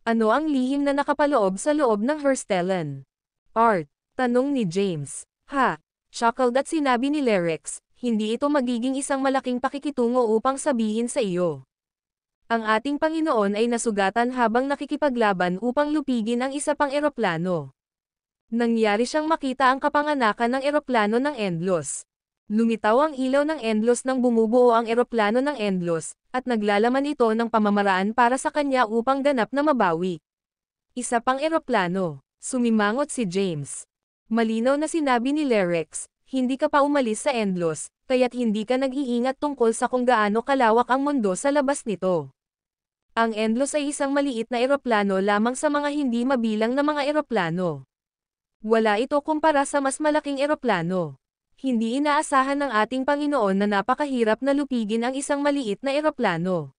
Ano ang lihim na nakapaloob sa loob ng Herstellan Art? Tanong ni James. Ha? Chuckled at sinabi ni Lerex, hindi ito magiging isang malaking pakikitungo upang sabihin sa iyo. Ang ating Panginoon ay nasugatan habang nakikipaglaban upang lupigin ang isa pang eroplano. Nangyari siyang makita ang kapanganakan ng eroplano ng Endlos. Lumitaw ang ilaw ng Endlos nang bumubuo ang eroplano ng Endlos, at naglalaman ito ng pamamaraan para sa kanya upang ganap na mabawi. Isa pang eroplano, sumimangot si James. Malinaw na sinabi ni Lerex, hindi ka pa umalis sa Endlos, kaya't hindi ka nag-iingat tungkol sa kung gaano kalawak ang mundo sa labas nito. Ang Endlos ay isang maliit na eroplano lamang sa mga hindi mabilang na mga eroplano. Wala ito kumpara sa mas malaking eroplano. Hindi inaasahan ng ating Panginoon na napakahirap na lupigin ang isang maliit na eroplano.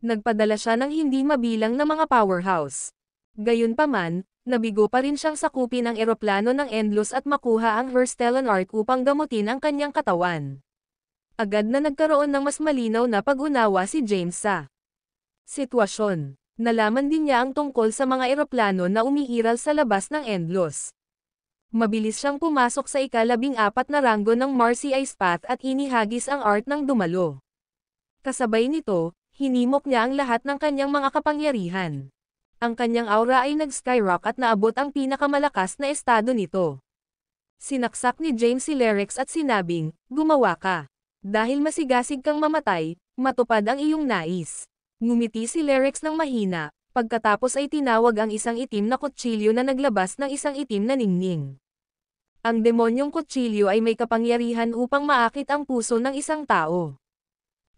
Nagpadala siya ng hindi mabilang na mga powerhouse. Gayunpaman, nabigo pa rin siyang sakupin ang eroplano ng Endlos at makuha ang Herstellan Arc upang gamutin ang kanyang katawan. Agad na nagkaroon ng mas malinaw na pag-unawa si James sa sitwasyon. Nalaman din niya ang tungkol sa mga eroplano na umiiral sa labas ng Endlos. Mabilis siyang pumasok sa ika-14 na ranggo ng Marcy Ice Path at inihagis ang art ng dumalo. Kasabay nito, hinimok niya ang lahat ng kanyang mga kapangyarihan. Ang kanyang aura ay nag-skyrock at naabot ang pinakamalakas na estado nito. Sinaksak ni James si Lerex at sinabing, gumawa ka. Dahil masigasig kang mamatay, matupad ang iyong nais. Ngumiti si Lerex ng mahina, pagkatapos ay tinawag ang isang itim na kutsilyo na naglabas ng isang itim na ningning. Ang demonyong kutsilyo ay may kapangyarihan upang maakit ang puso ng isang tao.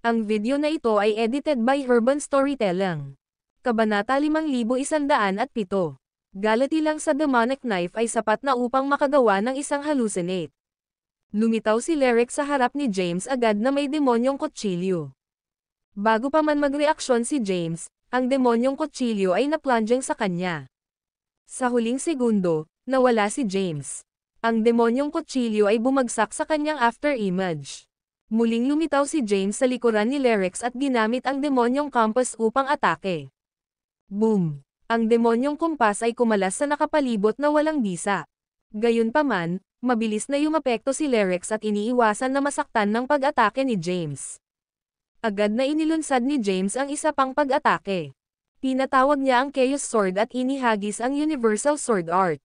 Ang video na ito ay edited by Urban Storytelling. Kabanata 5107. Galati lang sa demonic knife ay sapat na upang makagawa ng isang hallucinate. Lumitaw si Lerex sa harap ni James agad na may demonyong kutsilyo. Bago pa man magreaksyon si James, ang demonyong kutsilyo ay naplunging sa kanya. Sa huling segundo, nawala si James. Ang demonyong kutsilyo ay bumagsak sa kanyang afterimage. Muling lumitaw si James sa likuran ni Lerex at ginamit ang demonyong compass upang atake. Boom! Ang demonyong kumpas ay kumalas sa nakapalibot na walang bisa. Gayunpaman, mabilis na yumapekto si Lerex at iniiwasan na masaktan ng pag-atake ni James. Agad na inilunsad ni James ang isa pang pag-atake. Pinatawag niya ang Chaos Sword at inihagis ang Universal Sword Art.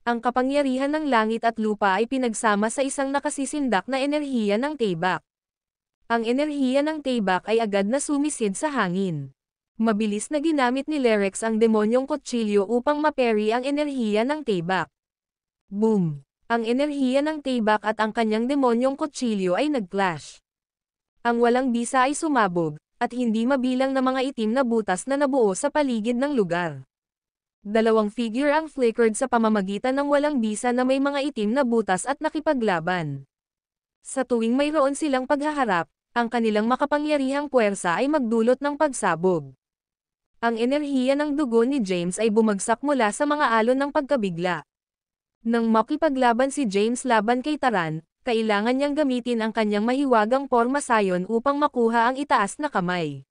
Ang kapangyarihan ng langit at lupa ay pinagsama sa isang nakasisindak na enerhiya ng Tayback. Ang enerhiya ng Tayback ay agad na sumisid sa hangin. Mabilis na ginamit ni Lerex ang demonyong kutsilyo upang maperi ang enerhiya ng Tayback. Boom! Ang enerhiya ng Tayback at ang kanyang demonyong kutsilyo ay nag-clash. Ang walang bisa ay sumabog, at hindi mabilang na mga itim na butas na nabuo sa paligid ng lugar. Dalawang figure ang flickered sa pamamagitan ng walang bisa na may mga itim na butas at nakipaglaban. Sa tuwing mayroon silang paghaharap, ang kanilang makapangyarihang puwersa ay magdulot ng pagsabog. Ang enerhiya ng dugo ni James ay bumagsak mula sa mga alon ng pagkabigla. Nang makipaglaban si James laban kay Taran, kailangan niyang gamitin ang kanyang mahiwagang porma sayon upang makuha ang itaas na kamay.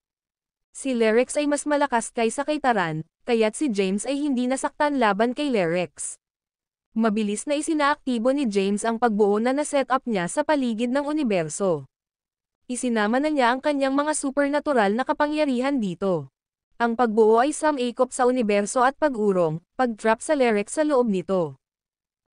Si Lerex ay mas malakas kaysa kay Taran, kaya't si James ay hindi nasaktan laban kay Lerex. Mabilis na isinaaktibo ni James ang pagbuo na na-setup niya sa paligid ng universo. Isinama na niya ang kanyang mga supernatural na kapangyarihan dito. Ang pagbuo ay sumikop sa universo at pag-urong, pag-trap sa Lerex sa loob nito.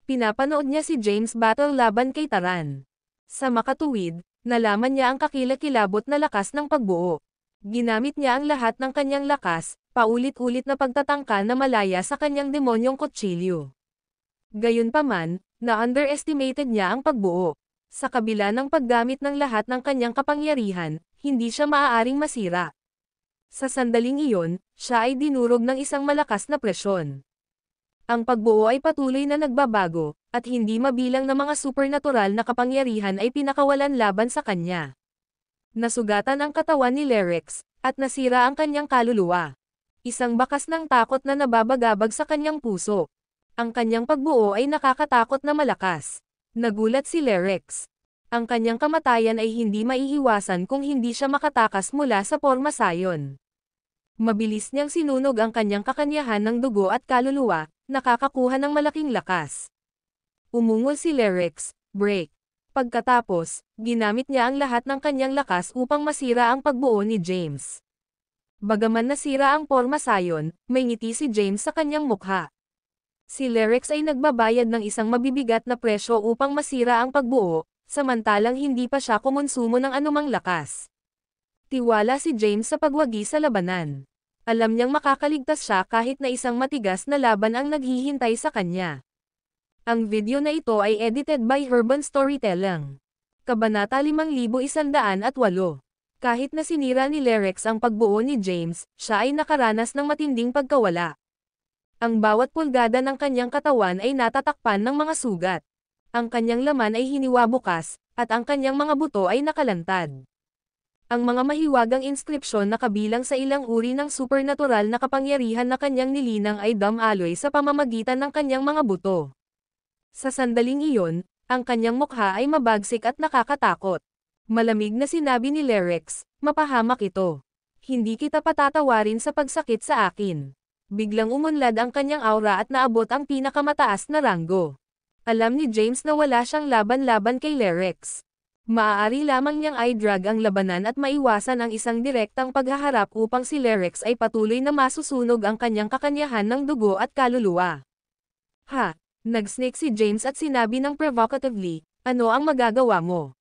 Pinapanood niya si James battle laban kay Taran. Sa makatuwid, nalaman niya ang kakilakilabot na lakas ng pagbuo. Ginamit niya ang lahat ng kanyang lakas, paulit-ulit na pagtatangka na malaya sa kanyang demonyong kutsilyo. Gayunpaman, na-underestimated niya ang pagbuo. Sa kabila ng paggamit ng lahat ng kanyang kapangyarihan, hindi siya maaaring masira. Sa sandaling iyon, siya ay dinurog ng isang malakas na presyon. Ang pagbuo ay patuloy na nagbabago, at hindi mabilang na mga supernatural na kapangyarihan ay pinakawalan laban sa kanya. Nasugatan ang katawan ni Lerex, at nasira ang kanyang kaluluwa. Isang bakas ng takot na nababagabag sa kanyang puso. Ang kanyang pagbuo ay nakakatakot na malakas. Nagulat si Lerex. Ang kanyang kamatayan ay hindi maiiwasan kung hindi siya makatakas mula sa porma sayon. Mabilis niyang sinunog ang kanyang kakanyahan ng dugo at kaluluwa, nakakakuha ng malaking lakas. Umungol si Lerex, break. Pagkatapos, ginamit niya ang lahat ng kanyang lakas upang masira ang pagbuo ni James. Bagaman nasira ang porma sayon, may ngiti si James sa kanyang mukha. Si Lerex ay nagbabayad ng isang mabibigat na presyo upang masira ang pagbuo, samantalang hindi pa siya kumonsumo ng anumang lakas. Tiwala si James sa pagwagi sa labanan. Alam niyang makakaligtas siya kahit na isang matigas na laban ang naghihintay sa kanya. Ang video na ito ay edited by Urban Storytelling. Kabanata 5108. Kahit na sinira ni Lerex ang pagbuo ni James, siya ay nakaranas ng matinding pagkawala. Ang bawat pulgada ng kanyang katawan ay natatakpan ng mga sugat. Ang kanyang laman ay hiniwa bukas, at ang kanyang mga buto ay nakalantad. Ang mga mahiwagang inskripsyon na kabilang sa ilang uri ng supernatural na kapangyarihan na kanyang nilinang ay dumaloy sa pamamagitan ng kanyang mga buto. Sa sandaling iyon, ang kanyang mukha ay mabagsik at nakakatakot. Malamig na sinabi ni Lerex, mapahamak ito. Hindi kita patatawarin sa pagsakit sa akin. Biglang umunlad ang kanyang aura at naabot ang pinakamataas na ranggo. Alam ni James na wala siyang laban-laban kay Lerex. Maaari lamang niyang i-drag ang labanan at maiwasan ang isang direktang paghaharap upang si Lerex ay patuloy na masusunog ang kanyang kakanyahan ng dugo at kaluluwa. Ha! Nag-snake si James at sinabi ng provocatively, ano ang magagawa mo?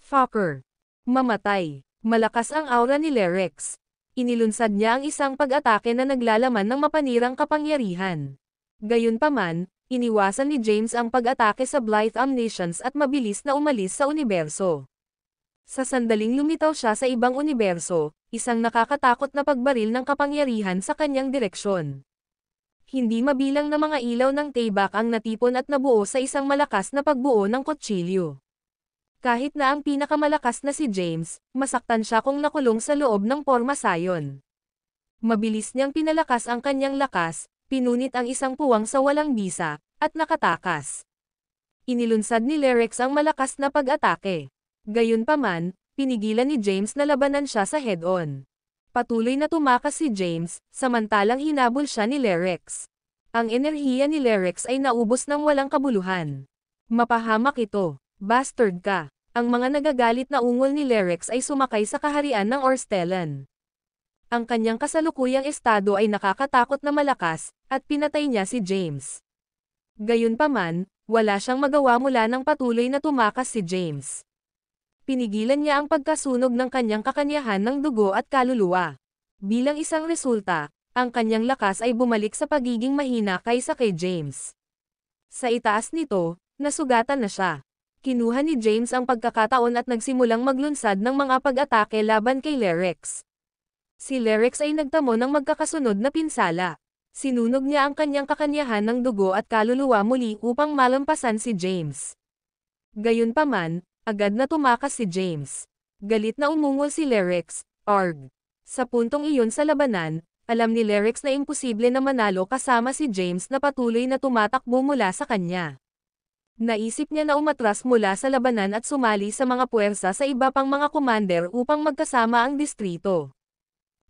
Fucker! Mamatay! Malakas ang aura ni Lerex. Inilunsad niya ang isang pag-atake na naglalaman ng mapanirang kapangyarihan. Gayunpaman, iniwasan ni James ang pag-atake sa Blythe Omniscience at mabilis na umalis sa universo. Sa sandaling lumitaw siya sa ibang universo, isang nakakatakot na pagbaril ng kapangyarihan sa kanyang direksyon. Hindi mabilang na mga ilaw ng taybak ang natipon at nabuo sa isang malakas na pagbuo ng kutsilyo. Kahit na ang pinakamalakas na si James, masaktan siya kung nakulong sa loob ng porma sayon. Mabilis niyang pinalakas ang kanyang lakas, pinunit ang isang puwang sa walang bisa, at nakatakas. Inilunsad ni Lerex ang malakas na pag-atake. Gayunpaman, pinigilan ni James na labanan siya sa head-on. Patuloy na tumakas si James, samantalang hinabol siya ni Lerex. Ang enerhiya ni Lerex ay naubos ng walang kabuluhan. Mapahamak ito, bastard ka. Ang mga nagagalit na ungol ni Lerex ay sumakay sa kaharian ng Orstellan. Ang kanyang kasalukuyang estado ay nakakatakot na malakas, at pinatay niya si James. Gayunpaman, wala siyang magawa mula nang patuloy na tumakas si James. Pinigilan niya ang pagkasunog ng kanyang kakanyahan ng dugo at kaluluwa. Bilang isang resulta, ang kanyang lakas ay bumalik sa pagiging mahina kaysa kay James. Sa itaas nito, nasugatan na siya. Kinuha ni James ang pagkakataon at nagsimulang maglunsad ng mga pag-atake laban kay Lerex. Si Lerex ay nagtamo ng magkakasunod na pinsala. Sinunog niya ang kanyang kakanyahan ng dugo at kaluluwa muli upang malampasan si James. Gayunpaman, agad na tumakas si James. Galit na umungol si Lerex, arg. Sa puntong iyon sa labanan, Alam ni Lyrex na imposible na manalo kasama si James na patuloy na tumatakbo mula sa kanya. Naisip niya na umatras mula sa labanan at sumali sa mga puwersa sa iba pang mga commander upang magkasama ang distrito.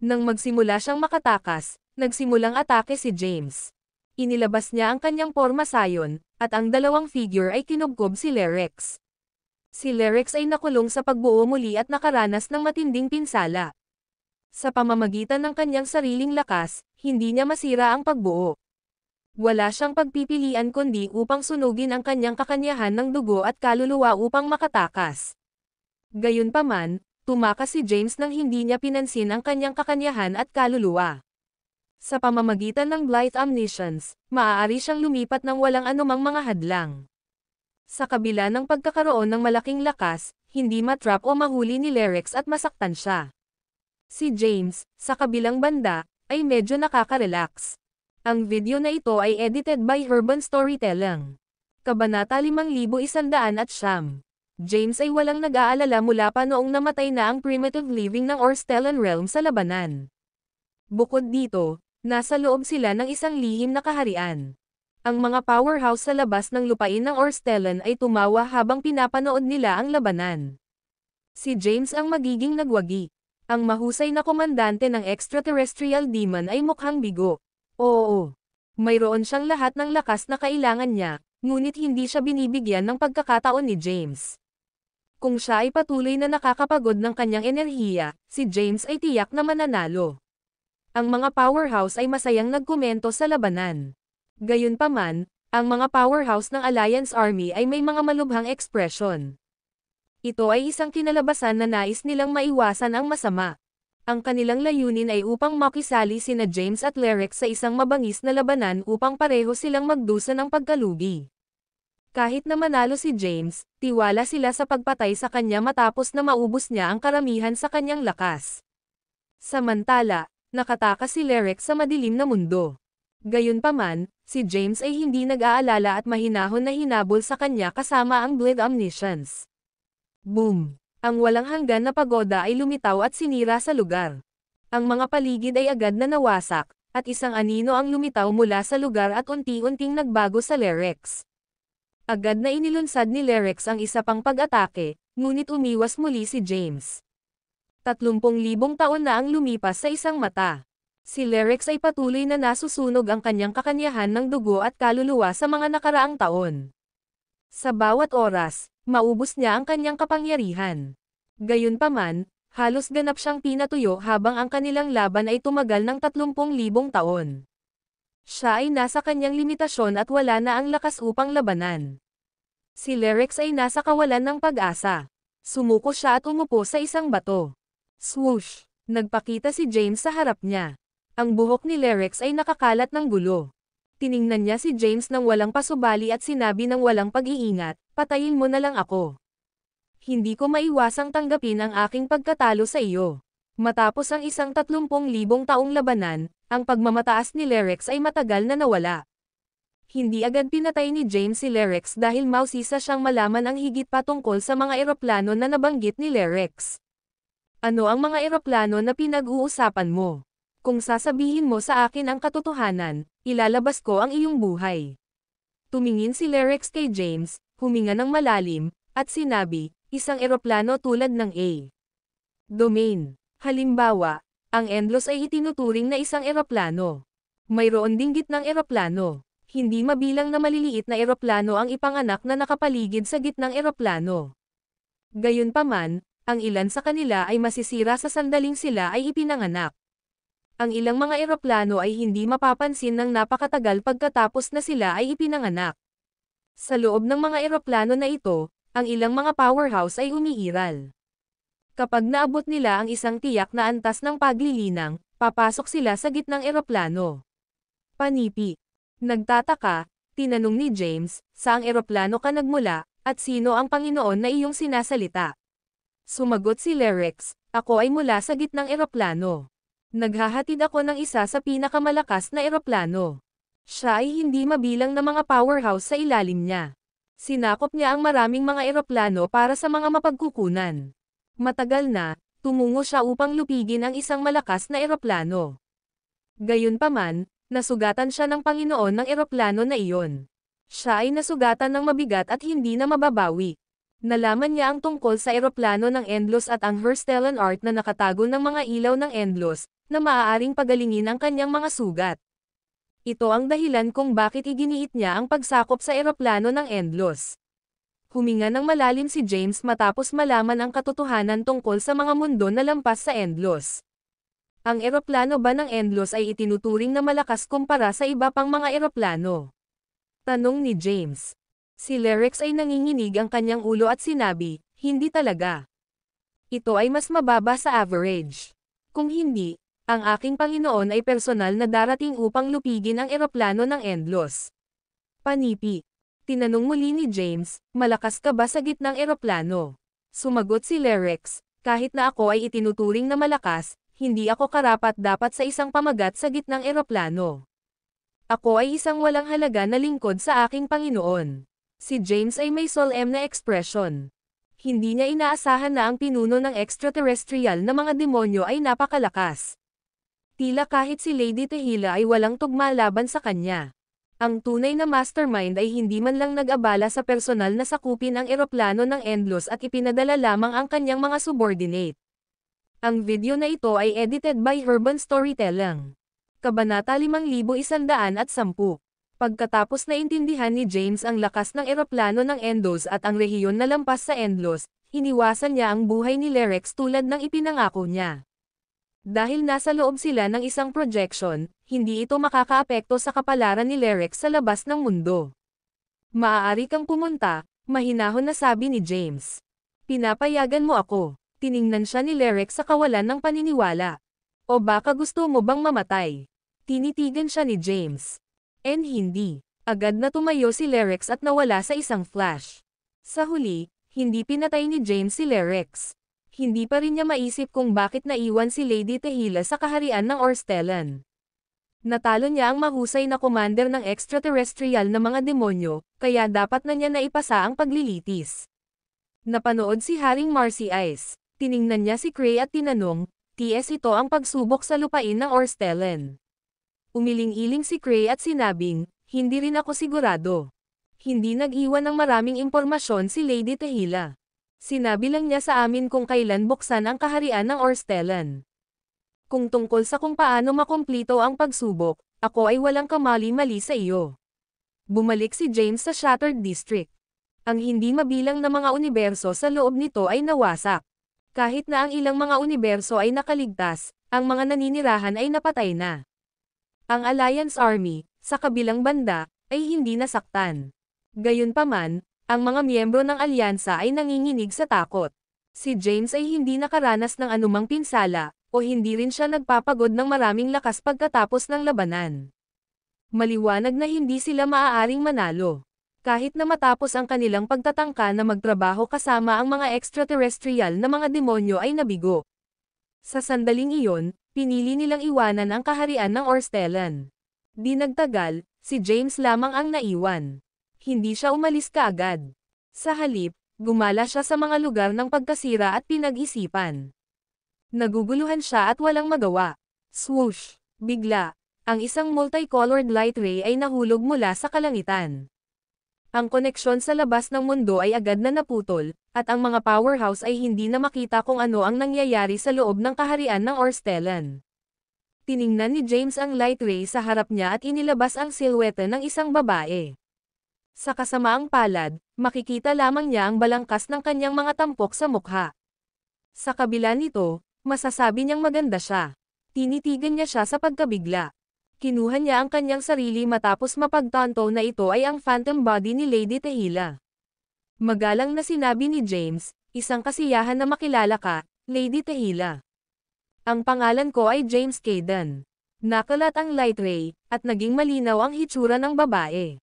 Nang magsimula siyang makatakas, nagsimulang atake si James. Inilabas niya ang kanyang porma sayon, at ang dalawang figure ay kinubkob si Lyrex. Si Lyrex ay nakulong sa pagbuo muli at nakaranas ng matinding pinsala. Sa pamamagitan ng kanyang sariling lakas, hindi niya masira ang pagbuo. Wala siyang pagpipilian kundi upang sunugin ang kanyang kakanyahan ng dugo at kaluluwa upang makatakas. Gayunpaman, tumakas si James nang hindi niya pinansin ang kanyang kakanyahan at kaluluwa. Sa pamamagitan ng Blight Omniscience, maaari siyang lumipat ng walang anumang mga hadlang. Sa kabila ng pagkakaroon ng malaking lakas, hindi matrap o mahuli ni Lyrex at masaktan siya. Si James, sa kabilang banda, ay medyo nakaka-relax. Ang video na ito ay edited by Urban Storytelling. Kabanata 5109. James ay walang nag-aalala mula pa noong namatay na ang primitive living ng Orstellan realm sa labanan. Bukod dito, nasa loob sila ng isang lihim na kaharian. Ang mga powerhouse sa labas ng lupain ng Orstellan ay tumawa habang pinapanood nila ang labanan. Si James ang magiging nagwagi. Ang mahusay na komandante ng extraterrestrial demon ay mukhang bigo. Oo. Mayroon siyang lahat ng lakas na kailangan niya, ngunit hindi siya binibigyan ng pagkakataon ni James. Kung siya ay patuloy na nakakapagod ng kanyang enerhiya, si James ay tiyak na mananalo. Ang mga powerhouse ay masayang nagkomento sa labanan. Gayunpaman, ang mga powerhouse ng Alliance Army ay may mga malubhang ekspresyon. Ito ay isang kinalabasan na nais nilang maiwasan ang masama. Ang kanilang layunin ay upang makisali sina James at Lyrex sa isang mabangis na labanan upang pareho silang magdusa ng pagkalugi. Kahit na manalo si James, tiwala sila sa pagpatay sa kanya matapos na maubos niya ang karamihan sa kanyang lakas. Samantala, nakatakas si Lyrex sa madilim na mundo. Gayunpaman, si James ay hindi nag-aalala at mahinahon na hinabol sa kanya kasama ang Blight Omniscience. Boom! Ang walang hanggan na pagoda ay lumitaw at sinira sa lugar. Ang mga paligid ay agad na nawasak, at isang anino ang lumitaw mula sa lugar at unti-unting nagbago sa Lyrex. Agad na inilunsad ni Lyrex ang isa pang pag-atake, ngunit umiwas muli si James. 30,000 taon na ang lumipas sa isang mata. Si Lyrex ay patuloy na nasusunog ang kanyang kakanyahan ng dugo at kaluluwa sa mga nakaraang taon. Sa bawat oras, maubos niya ang kanyang kapangyarihan. Gayunpaman, halos ganap siyang pinatuyo habang ang kanilang laban ay tumagal ng 30,000 taon. Siya ay nasa kanyang limitasyon at wala na ang lakas upang labanan. Si Lyrex ay nasa kawalan ng pag-asa. Sumuko siya at umupo sa isang bato. Swoosh! Nagpakita si James sa harap niya. Ang buhok ni Lyrex ay nakakalat ng gulo. Tiningnan niya si James nang walang pasubali at sinabi ng walang pag-iingat, "Patayin mo na lang ako. Hindi ko maiwasang tanggapin ang aking pagkatalo sa iyo." Matapos ang isang 30,000 taong labanan, ang pagmamataas ni Lyrex ay matagal na nawala. Hindi agad pinatay ni James si Lyrex dahil mausisa siyang malaman ang higit pa tungkol sa mga eroplano na nabanggit ni Lyrex. Ano ang mga eroplano na pinag-uusapan mo? Kung sasabihin mo sa akin ang katotohanan, ilalabas ko ang iyong buhay. Tumingin si Lyrex kay James, huminga ng malalim, at sinabi, isang eroplano tulad ng A. Domain. Halimbawa, ang Endlos ay itinuturing na isang eroplano. Mayroon ding gitnang eroplano. Hindi mabilang na maliliit na eroplano ang ipanganak na nakapaligid sa gitnang eroplano. Gayunpaman, ang ilan sa kanila ay masisira sa sandaling sila ay ipinanganak. Ang ilang mga eroplano ay hindi mapapansin ng napakatagal pagkatapos na sila ay ipinanganak. Sa loob ng mga eroplano na ito, ang ilang mga powerhouse ay umiiral. Kapag naabot nila ang isang tiyak na antas ng paglilinang, papasok sila sa gitnang eroplano. Panipi. Nagtataka, tinanong ni James, saang eroplano ka nagmula, at sino ang Panginoon na iyong sinasalita? Sumagot si Lyrex, ako ay mula sa gitnang eroplano. Naghahatid ako ng isa sa pinakamalakas na eroplano. Siya ay hindi mabilang na mga powerhouse sa ilalim niya. Sinakop niya ang maraming mga eroplano para sa mga mapagkukunan. Matagal na, tumungo siya upang lupigin ang isang malakas na eroplano. Gayunpaman, nasugatan siya ng Panginoon ng eroplano na iyon. Siya ay nasugatan ng mabigat at hindi na mababawi. Nalaman niya ang tungkol sa eroplano ng Endless at ang Herstellan art na nakatago ng mga ilaw ng Endless, na maaaring pagalingin ang kanyang mga sugat. Ito ang dahilan kung bakit iginiit niya ang pagsakop sa eroplano ng Endless. Huminga ng malalim si James matapos malaman ang katotohanan tungkol sa mga mundo na lampas sa Endless. Ang eroplano ba ng Endless ay itinuturing na malakas kumpara sa iba pang mga eroplano? Tanong ni James. Si Lerex ay nanginginig ang kanyang ulo at sinabi, hindi talaga. Ito ay mas mababa sa average. Kung hindi, ang aking Panginoon ay personal na darating upang lupigin ang eroplano ng Endless. Panipi. Tinanong muli ni James, malakas ka ba sa gitnang eroplano? Sumagot si Lerex, kahit na ako ay itinuturing na malakas, hindi ako karapat-dapat sa isang pamagat sa gitnang eroplano. Ako ay isang walang halaga na lingkod sa aking Panginoon. Si James ay may solemn na ekspresyon. Hindi niya inaasahan na ang pinuno ng extraterrestrial na mga demonyo ay napakalakas. Tila kahit si Lady Tehila ay walang tugma laban sa kanya. Ang tunay na mastermind ay hindi man lang nag-abala sa personal na sakupin ang eroplano ng Endless at ipinadala lamang ang kanyang mga subordinate. Ang video na ito ay edited by Urban Storytelling. Kabanata 5110. Pagkatapos na intindihan ni James ang lakas ng eroplano ng Endless at ang rehiyon na lampas sa Endless, iniwasan niya ang buhay ni Lerex tulad ng ipinangako niya. Dahil nasa loob sila ng isang projection, hindi ito makakaapekto sa kapalaran ni Lerex sa labas ng mundo. Maaari kang pumunta, mahinahon na sabi ni James. Pinapayagan mo ako. Tiningnan siya ni Lerex sa kawalan ng paniniwala. O baka gusto mo bang mamatay? Tinitigan siya ni James. Hindi. Agad na tumayo si Lerex at nawala sa isang flash. Sa huli, hindi pinatay ni James si Lerex. Hindi pa rin niya maisip kung bakit naiwan si Lady Tehila sa kaharian ng Orstellan. Natalo niya ang mahusay na commander ng extraterrestrial na mga demonyo, kaya dapat na niya naipasa ang paglilitis. Napanood si Haring Marcy Ice. Tiningnan niya si Cray at tinanong, "TS ito ang pagsubok sa lupain ng Orstellan?" Umiling-iling si Cray at sinabing, hindi rin ako sigurado. Hindi nag-iwan ng maraming impormasyon si Lady Tehila. Sinabi lang niya sa amin kung kailan buksan ang kaharian ng Orstellan. Kung tungkol sa kung paano makumplito ang pagsubok, ako ay walang kamali-mali sa iyo. Bumalik si James sa Shattered District. Ang hindi mabilang na mga universo sa loob nito ay nawasak. Kahit na ang ilang mga universo ay nakaligtas, ang mga naninirahan ay napatay na. Ang Alliance Army, sa kabilang banda, ay hindi nasaktan. Gayunpaman, ang mga miyembro ng alyansa ay nanginginig sa takot. Si James ay hindi nakaranas ng anumang pinsala, o hindi rin siya nagpapagod ng maraming lakas pagkatapos ng labanan. Maliwanag na hindi sila maaaring manalo. Kahit na matapos ang kanilang pagtatangka na magtrabaho kasama ang mga extraterrestrial na mga demonyo ay nabigo. Sa sandaling iyon, pinili nilang iwanan ang kaharian ng Orstellan. Di nagtagal, si James lamang ang naiwan. Hindi siya umalis kaagad. Sa halip, gumala siya sa mga lugar ng pagkasira at pinag-isipan. Naguguluhan siya at walang magawa. Swoosh! Bigla, ang isang multicolored light ray ay nahulog mula sa kalangitan. Ang koneksyon sa labas ng mundo ay agad na naputol, at ang mga powerhouse ay hindi na makita kung ano ang nangyayari sa loob ng kaharian ng Orstellan. Tiningnan ni James ang light ray sa harap niya at inilabas ang silhouette ng isang babae. Sa kasamaang palad, makikita lamang niya ang balangkas ng kanyang mga tampok sa mukha. Sa kabila nito, masasabi niyang maganda siya. Tinitigan niya siya sa pagkabigla. Kinuha niya ang kanyang sarili matapos mapagtanto na ito ay ang phantom body ni Lady Tehila. Magalang na sinabi ni James, isang kasiyahan na makilala ka, Lady Tehila. Ang pangalan ko ay James Caden. Nakalat ang light ray, at naging malinaw ang hitsura ng babae.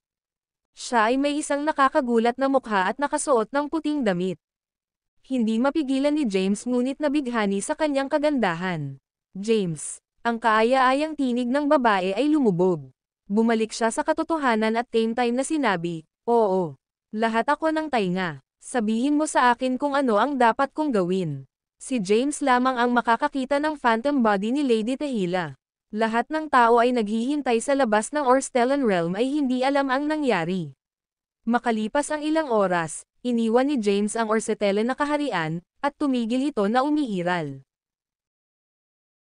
Siya ay may isang nakakagulat na mukha at nakasuot ng puting damit. Hindi mapigilan ni James ngunit nabighani sa kanyang kagandahan. James, ang kaaya-ayang tinig ng babae ay lumubog. Bumalik siya sa katotohanan at same time na sinabi, oo, lahat ako ng tainga. Sabihin mo sa akin kung ano ang dapat kong gawin. Si James lamang ang makakakita ng phantom body ni Lady Tehila. Lahat ng tao ay naghihintay sa labas ng Orstellan Realm ay hindi alam ang nangyari. Makalipas ang ilang oras, iniwan ni James ang Orstellan na kaharian, at tumigil ito na umiiral.